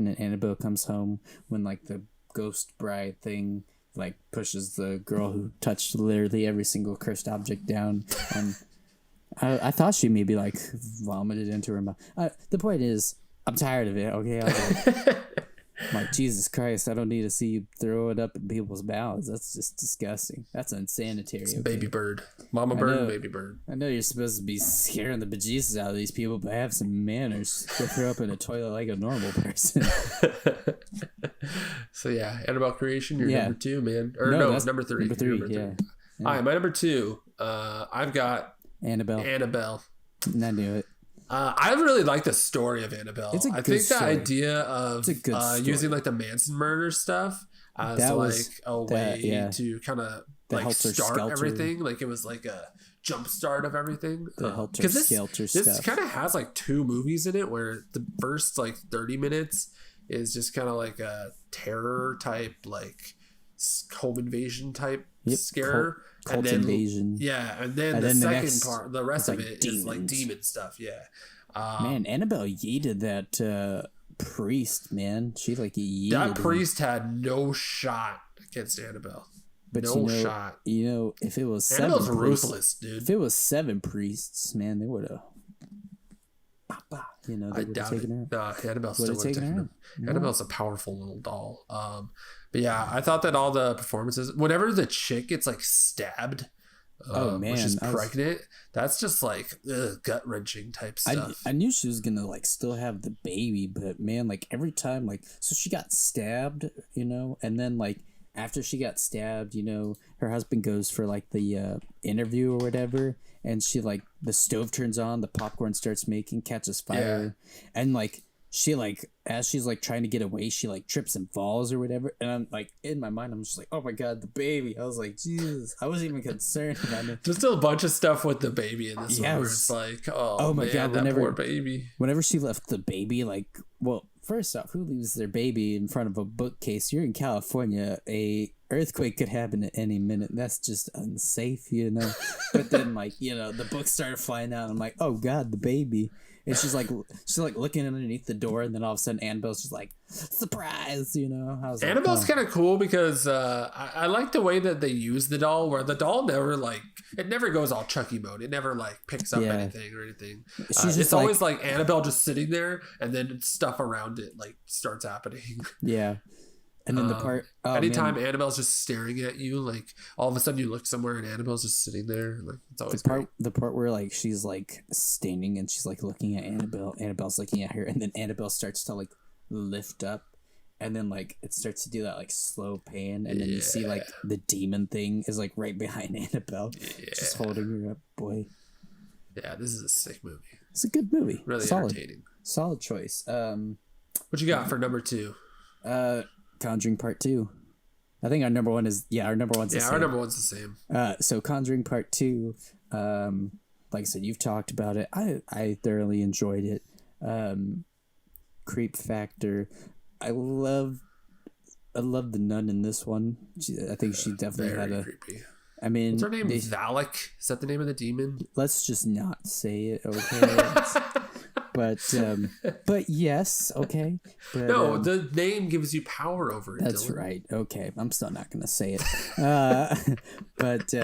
in Annabelle Comes Home when like the ghost bride thing like pushes the girl who touched literally every single cursed object down, and I thought she maybe like vomited into her mouth. The point is, I'm tired of it. Okay, I'm like, Jesus Christ, I don't need to see you throw it up in people's mouths. That's just disgusting. That's unsanitary. It's baby bird, mama bird, and baby bird. I know you're supposed to be scaring the bejesus out of these people, but have some manners. Go throw up in a toilet like a normal person. So yeah, Annabelle creation. You're number 2, man. Or no, number 3. Number 3. Yeah. All right, my number 2. I've got Annabelle. I knew it. I really like the story of Annabelle. It's a I good think the story. idea of using like the Manson murder stuff as a way to kind of like start everything. Like it was like a jump start of everything. The Helter Skelter stuff. This kind of has like 2 movies in it, where the first like 30 minutes is just kind of like a terror type, like home invasion type scare. Cult invasion. Yeah, and then the second part, the rest of it is like demon stuff. Yeah. Man, Annabelle yeeted that priest, man. She like yeeted that priest had no shot against Annabelle. But no shot. You know, if it was Annabelle's ruthless, dude. If it was 7 priests, man, they would have. You know, I doubt it. Annabelle still would have taken her. Annabelle's a powerful little doll. But yeah, I thought that all the performances, whenever the chick gets like stabbed, when she's pregnant, that's just like gut wrenching type stuff. I knew she was gonna like still have the baby, but man, like every time, like, so she got stabbed, you know, and then like after she got stabbed, you know, her husband goes for like the interview or whatever, and she like the stove turns on, the popcorn starts making, catches fire, and like she like as she's like trying to get away, she like trips and falls or whatever, and I'm like in my mind I'm just like, oh my god, the baby. I was like, Jesus, I wasn't even concerned about it. There's still a bunch of stuff with the baby in this one where it's like, oh my god, that poor baby. Whenever she left the baby, like, well, first off, who leaves their baby in front of a bookcase? You're in California. A earthquake could happen at any minute. That's just unsafe, you know. But then, like, you know, the books started flying out. I'm like, oh god, the baby. And she's like looking underneath the door, and then all of a sudden Annabelle's just like, surprise, you know. Annabelle's kind of cool because I like the way that they use the doll, where the doll never like, it never goes all Chucky mode. It never like picks up anything or anything. It's always like Annabelle just sitting there, and then stuff around it like starts happening. Yeah. And then the part, anytime Annabelle's just staring at you, like all of a sudden you look somewhere and Annabelle's just sitting there, like it's always the part where like she's like standing and she's like looking at Annabelle's looking at her, and then Annabelle starts to like lift up, and then like it starts to do that like slow pan, and then you see like the demon thing is like right behind Annabelle, just holding her up. Boy, yeah, this is a sick movie. It's a good movie, really entertaining. Solid choice. What you got for number 2? Conjuring Part 2. I think our number one is our number one's the same. Our number one's the same. So Conjuring Part 2, like I said, you've talked about it. I thoroughly enjoyed it. Creep factor. I love the nun in this one. I think she definitely had a creepy. I mean, what's her name? Valak? Is that the name of the demon? Let's just not say it, okay? But yes, okay. But, no, the name gives you power over it. That's Dylan. Right. Okay, I'm still not gonna say it. But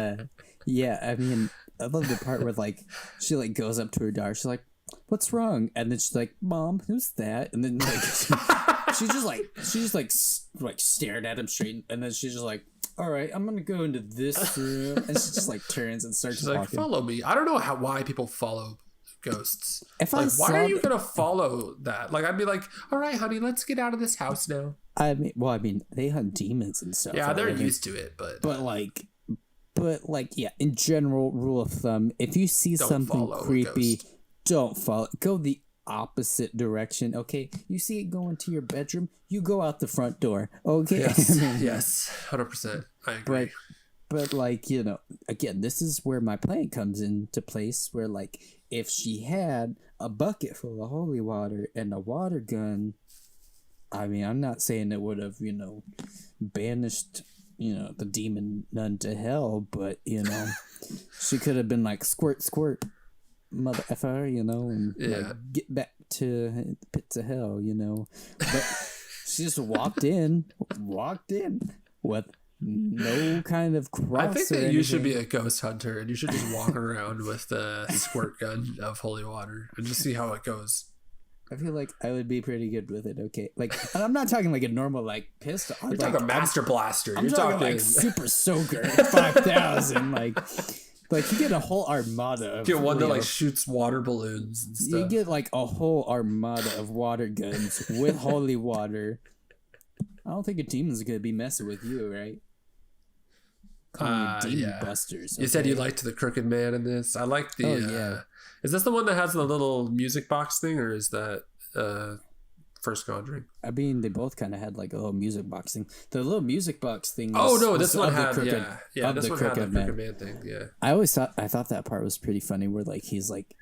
yeah, I mean, I love the part where like she like goes up to her daughter. She's like, "What's wrong?" And then she's like, "Mom, who's that?" And then like she just stared at him straight, and then she's just like, "All right, I'm gonna go into this room," and she just like turns and starts walking. Like, "Follow me." I don't know why people follow ghosts. Why are you gonna follow that? Like, I'd be like, "All right, honey, let's get out of this house now." I mean, they hunt demons and stuff. Yeah, they're used to it, but yeah, in general, rule of thumb, if you see something creepy, don't follow. Go the opposite direction. Okay, you see it going to your bedroom, you go out the front door. Okay, yes, 100%. I agree. But like, you know, again, this is where my plan comes into place. Where like, if she had a bucket full of holy water and a water gun, I mean, I'm not saying it would have, you know, banished, you know, the demon nun to hell, but you know, she could have been like, "Squirt, squirt, mother effer," you know, and like, get back to the pits of hell, you know. But she just walked in with no kind of cross. I think that you should be a ghost hunter and you should just walk around with the squirt gun of holy water and just see how it goes. I feel like I would be pretty good with it. Okay, like, and I'm not talking like a normal like pistol. You're talking Master Blaster. You're talking like Super Soaker 5000. Like you get a whole armada. Get one that like shoots water balloons and stuff. You get like a whole armada of water guns with holy water. I don't think a demon's gonna be messing with you, right? Demon busters. Okay? You said you liked the crooked man in this. I like the. Is this the one that has the little music box thing, or is that First Conjuring? I mean, they both kind of had like a little music box thing. The little music box thing. This one had the crooked man thing. Yeah. I thought that part was pretty funny, where like he's like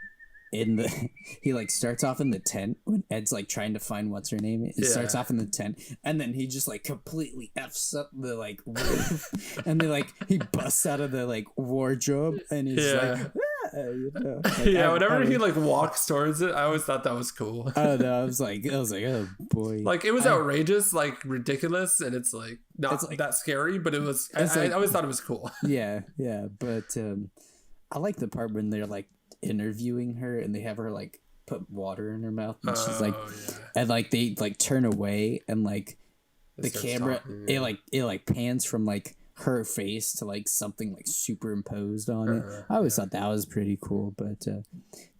he like starts off in the tent when Ed's like trying to find what's her name. He starts off in the tent, and then he just like completely f's up the like roof, and then like he busts out of the like wardrobe, and he's like. You know, like, whenever he like walks towards it, I always thought that was cool. I don't know. I was like, oh boy. Like it was outrageous, like ridiculous, and it's like not that scary, but it was. I always thought it was cool. Yeah. But I like the part when they're like interviewing her and they have her like put water in her mouth, and she's like, and like they like turn away, and like the camera, it like pans from like her face to like something like superimposed on it. I always thought that was pretty cool, but dude,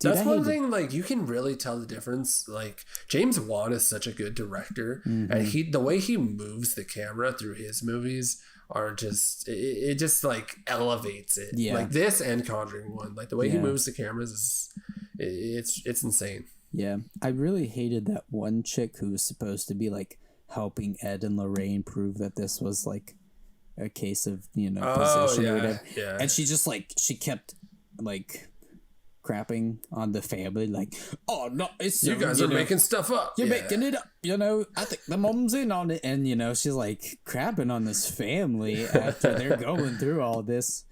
that's one thing. Like you can really tell the difference. Like James Wan is such a good director, and the way he moves the camera through his movies are just it just like elevates it. Yeah, like this and Conjuring 1, like the way he moves the cameras is it's insane. Yeah, I really hated that one chick who was supposed to be like helping Ed and Lorraine prove that this was like a case of, you know, possession or whatever. Yeah. And she just like, she kept like crapping on the family, like, "Oh no, it's you guys are making stuff up. You're making it up. You know, I think the mom's in on it." And, you know, she's like crapping on this family after they're going through all this.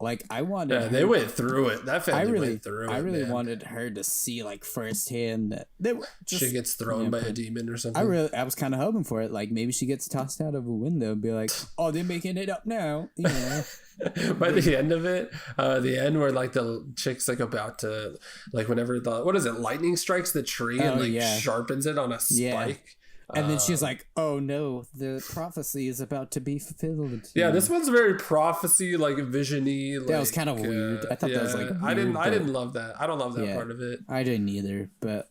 Like I wanted, they went through it. That family went through it. I really wanted her to see like firsthand that they were just, she gets thrown by a demon or something. I was kind of hoping for it. Like maybe she gets tossed out of a window and be like, "Oh, they're making it up now." You know. By the end of it, the end where like the chick's like about to like whenever the lightning strikes the tree and like sharpens it on a spike. And then she's like, "Oh no, the prophecy is about to be fulfilled." Yeah, this one's very prophecy, like vision-y. Like, that was kind of weird. I thought that was like weird, I didn't love that. I don't love that part of it. I didn't either, but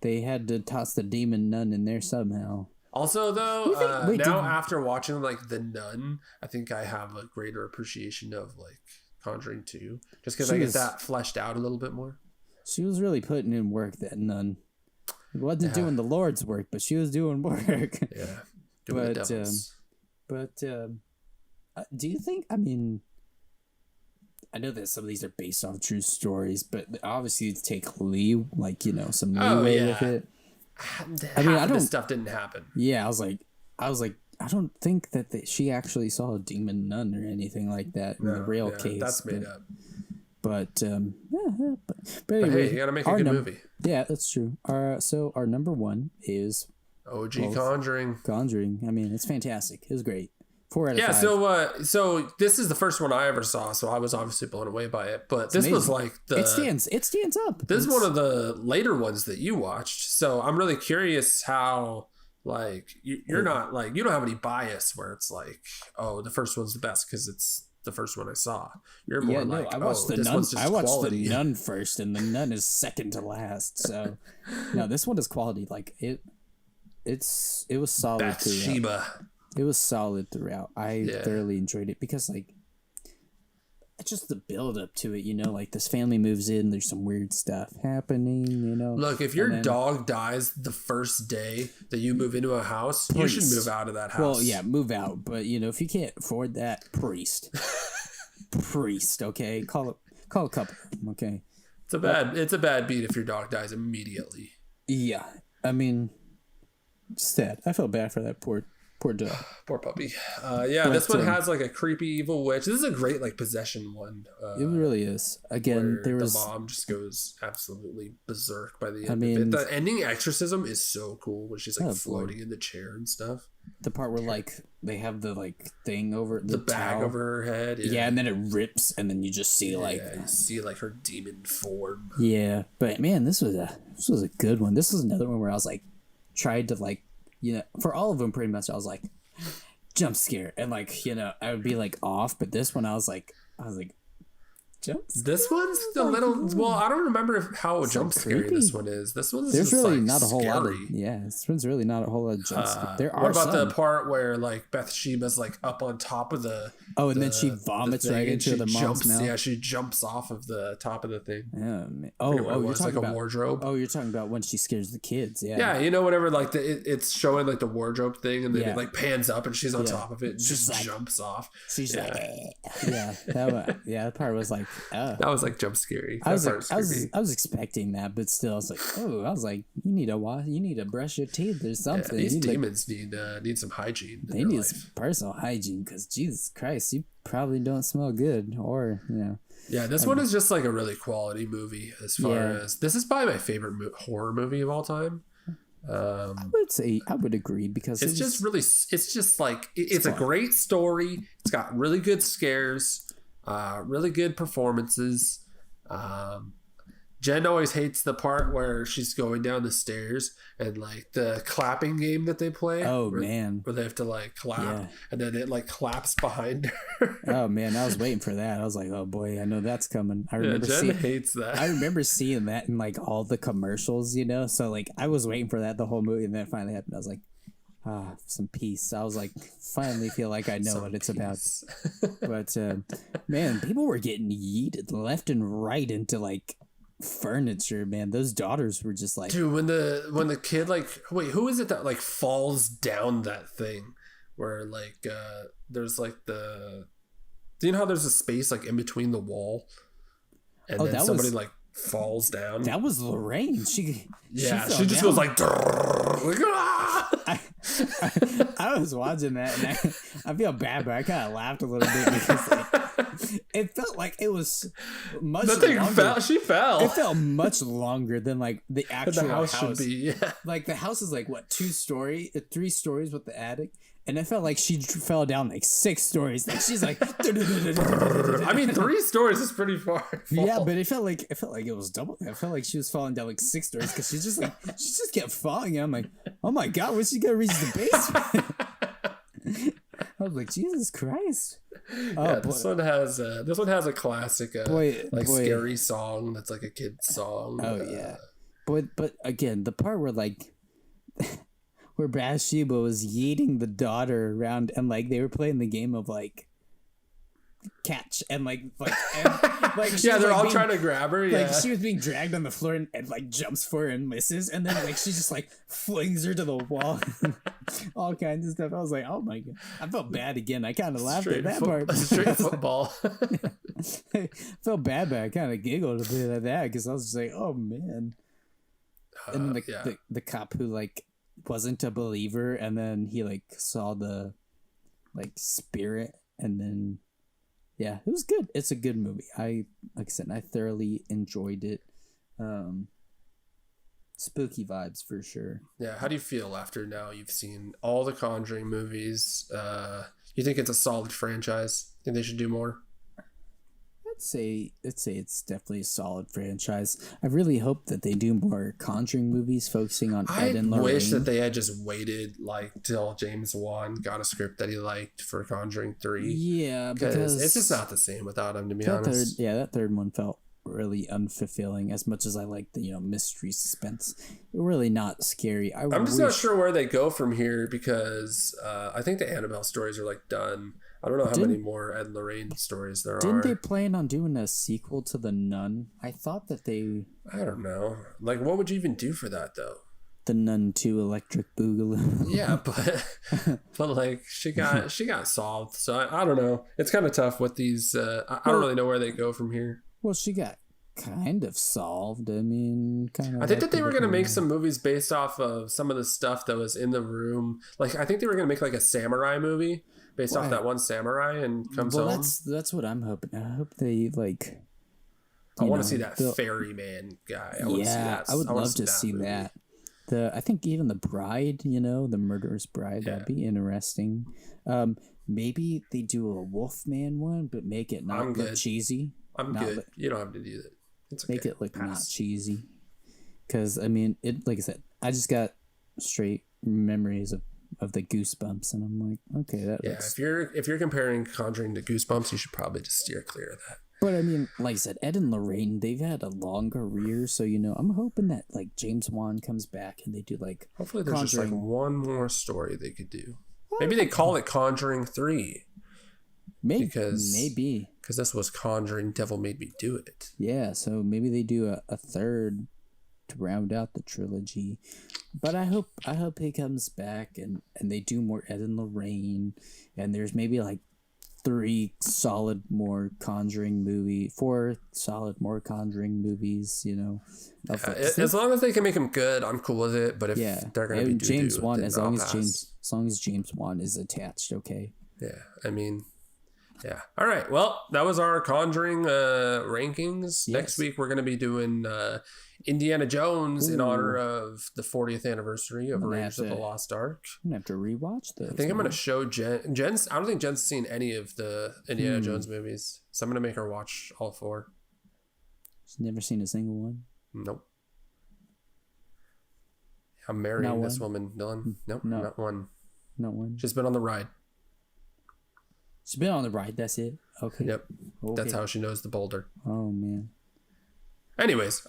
they had to toss the demon nun in there somehow. Also, though, after watching like The Nun, I think I have a greater appreciation of like Conjuring 2, just because I get that fleshed out a little bit more. She was really putting in work, that nun. Wasn't doing the Lord's work, but she was doing work. Yeah, doing the devil's. But do you think? I mean, I know that some of these are based off true stories, but obviously you take some leeway with it. I mean, this stuff didn't happen. Yeah, I was like, I don't think that she actually saw a demon nun or anything like that in the real case. That's made up. But anyway, hey, you gotta make a good movie. Yeah, that's true. So our number one is OG Conjuring. Conjuring. I mean, it's fantastic. It was great. 4 out of 5. So this is the first one I ever saw, so I was obviously blown away by it. But this was like it stands up. This is one of the later ones that you watched, so I'm really curious how like you're not like, you don't have any bias where it's like, oh, the first one's the best because it's the first one I saw. You're more I watched the Nun. I watched the Nun first, and the Nun is second to last. So no, this one is quality. Like it was solid. Bathsheba. It was solid throughout. I thoroughly enjoyed it because like just the build up to it, like this family moves in, there's some weird stuff happening, Look, if your dog dies the first day that you move into a house, you should move out of that house. Well, yeah, move out. But if you can't afford that, priest, okay, call a couple, okay. It's a bad beat if your dog dies immediately. Yeah, I mean, sad. I felt bad for that poor dog. Poor puppy. This one has like a creepy evil witch. This is a great like possession one. It really is. Again, the mom just goes absolutely berserk by the end of it. The ending exorcism is so cool when she's like floating in the chair and stuff. The part where like they have the like thing over the bag over her head. Yeah, and then it rips, and then you just see you see like her demon form. Yeah, but man, this was a good one. This was another one where I was like tried to like. For all of them, pretty much, I was like, jump scare. And, like, I would be, like, off. But this one, I was like, jump scare? This one's a little... Well, I don't remember how jump scary this one is. This one's There's just, really like, not a whole scary. lot of... Yeah, this one's really not a whole lot of jump scare. There are What about some. the part where, like, Bathsheba's, like, up on top of the... Oh, and then she vomits right into the mom's mouth? Yeah, she jumps off of the top of the thing. Yeah, man. You're talking like about... a wardrobe. Oh, you're talking about when she scares the kids. Yeah. Yeah, whenever, like, it's showing, like, the wardrobe thing, and then it, like, pans up, and she's on top of it, and just like, jumps off. She's like... Yeah, that part was like... That was, like, jump scary. I was expecting that, but still, I was like, you need to brush your teeth or something. Yeah, these demons need some hygiene. They need some personal hygiene because Jesus Christ, you probably don't smell good, or Yeah, this one is just like a really quality movie. As far as this is probably my favorite horror movie of all time. I would agree because it's just like it's a great story. It's got really good scares, really good performances. Jen always hates the part where she's going down the stairs and like the clapping game that they play. Oh, where they have to like clap and then it like claps behind her. Oh man, I was waiting for that. I was like, oh boy, I know that's coming. I remember Jen hates that. I remember seeing that in like all the commercials, So like I was waiting for that the whole movie, and then it finally happened. I was like, some peace. I was like, finally feel like I know what it's about. But man, people were getting yeeted left and right into like furniture, man. Those daughters were just like, dude, when the kid like, wait, who is it that like falls down that thing where like there's like do you know how there's a space like in between the wall and then somebody like falls down? That was Lorraine. She just goes like I was watching that, and I feel bad, but I kind of laughed a little bit because like, it felt like it was much longer. She fell. It felt much longer than like the actual house should be. Yeah. Like the house is like what 3 stories with the attic, and it felt like she fell down like 6 stories. Like she's like, I mean, 3 stories is pretty far. Yeah, but it felt like it was double. I felt like she was falling down like 6 stories because she just kept falling. And I'm like, oh my god, when's she gonna reach the basement? I was like, Jesus Christ. Yeah, this one has a classic scary song that's like a kid's song. Oh yeah, but again, the part where like where Bathsheba was yeeting the daughter around and like they were playing the game of like catch and like yeah, they're all trying to grab her. Yeah, like she was being dragged on the floor and like jumps for her and misses, and then like she just like flings her to the wall, all kinds of stuff. I was like, oh my god, I felt bad again. I kind of laughed at that part. Straight football. I felt bad, but I kind of giggled a bit at that because I was just like, oh man. And then the cop who like wasn't a believer, and then he like saw the like spirit, and then. Yeah, it was good. It's a good movie. Like I said, I thoroughly enjoyed it. Spooky vibes for sure. Yeah, how do you feel after now you've seen all the Conjuring movies? You think it's a solid franchise? Think they should do more? I'd say it's definitely a solid franchise. I really hope that they do more Conjuring movies focusing on Ed and Lorraine. I wish that they had just waited like till James Wan got a script that he liked for Conjuring 3. Yeah, because it's just not the same without him, to be honest. That third one felt really unfulfilling. As much as I like the mystery suspense, really not scary. I'm just not sure where they go from here because I think the Annabelle stories are like done. I don't know how many more Ed and Lorraine stories there are. Didn't they plan on doing a sequel to The Nun? I thought that they... I don't know. Like, what would you even do for that, though? The Nun 2 Electric Boogaloo. Yeah, but like, she got solved. So, I don't know. It's kind of tough with these... I don't really know where they go from here. Well, she got kind of solved. I mean, kind of... I think that they were going to make some movies based off of some of the stuff that was in the room. Like, I think they were going to make like a samurai movie. Based off that one samurai and comes home. That's what I'm hoping. I hope they like. I want to see that ferryman guy. I would love to see that. I think even the bride, the murderous bride, that'd be interesting. Maybe they do a Wolfman one, but make it not look cheesy. I'm good. You don't have to do that. It's okay. Make it look not cheesy. Because I mean, like I said, I just got straight memories of the Goosebumps, and I'm like, okay, that looks... if you're comparing Conjuring to Goosebumps, you should probably just steer clear of that. But I mean, like I said, Ed and Lorraine, they've had a long career, so I'm hoping that like James Wan comes back and they do like hopefully there's Conjuring. Just like one more story they could do. Maybe they call it Conjuring 3. Maybe because this was Conjuring Devil Made Me Do It. Yeah, so maybe they do a third to round out the trilogy. But I hope he comes back and they do more Ed and Lorraine, and there's maybe like 4 solid more Conjuring movies, as long as they can make them good, I'm cool with it. But if they're gonna be James Wan, as long as James Wan is attached, okay. Yeah, I mean, yeah. All right. Well, that was our Conjuring rankings. Yes. Next week we're gonna be doing Indiana Jones in honor of the 40th anniversary of Raiders of the Lost Ark. I'm gonna have to rewatch those. I think I'm gonna show Jen's. I don't think Jen's seen any of the Indiana Jones movies, so I'm gonna make her watch all 4. She's never seen a single one. Nope. I'm marrying this woman, Dylan. Nope, not one. Not one. She's been on the ride. She's been on the ride. That's it. Okay. Yep. Okay. That's how she knows the boulder. Oh man. Anyways,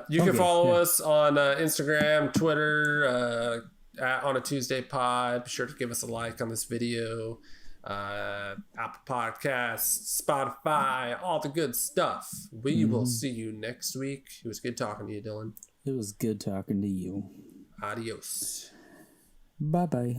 you can follow us on Instagram, Twitter, on a Tuesday pod. Be sure to give us a like on this video. Apple Podcasts, Spotify, all the good stuff. We will see you next week. It was good talking to you, Dylan. It was good talking to you. Adios. Bye-bye.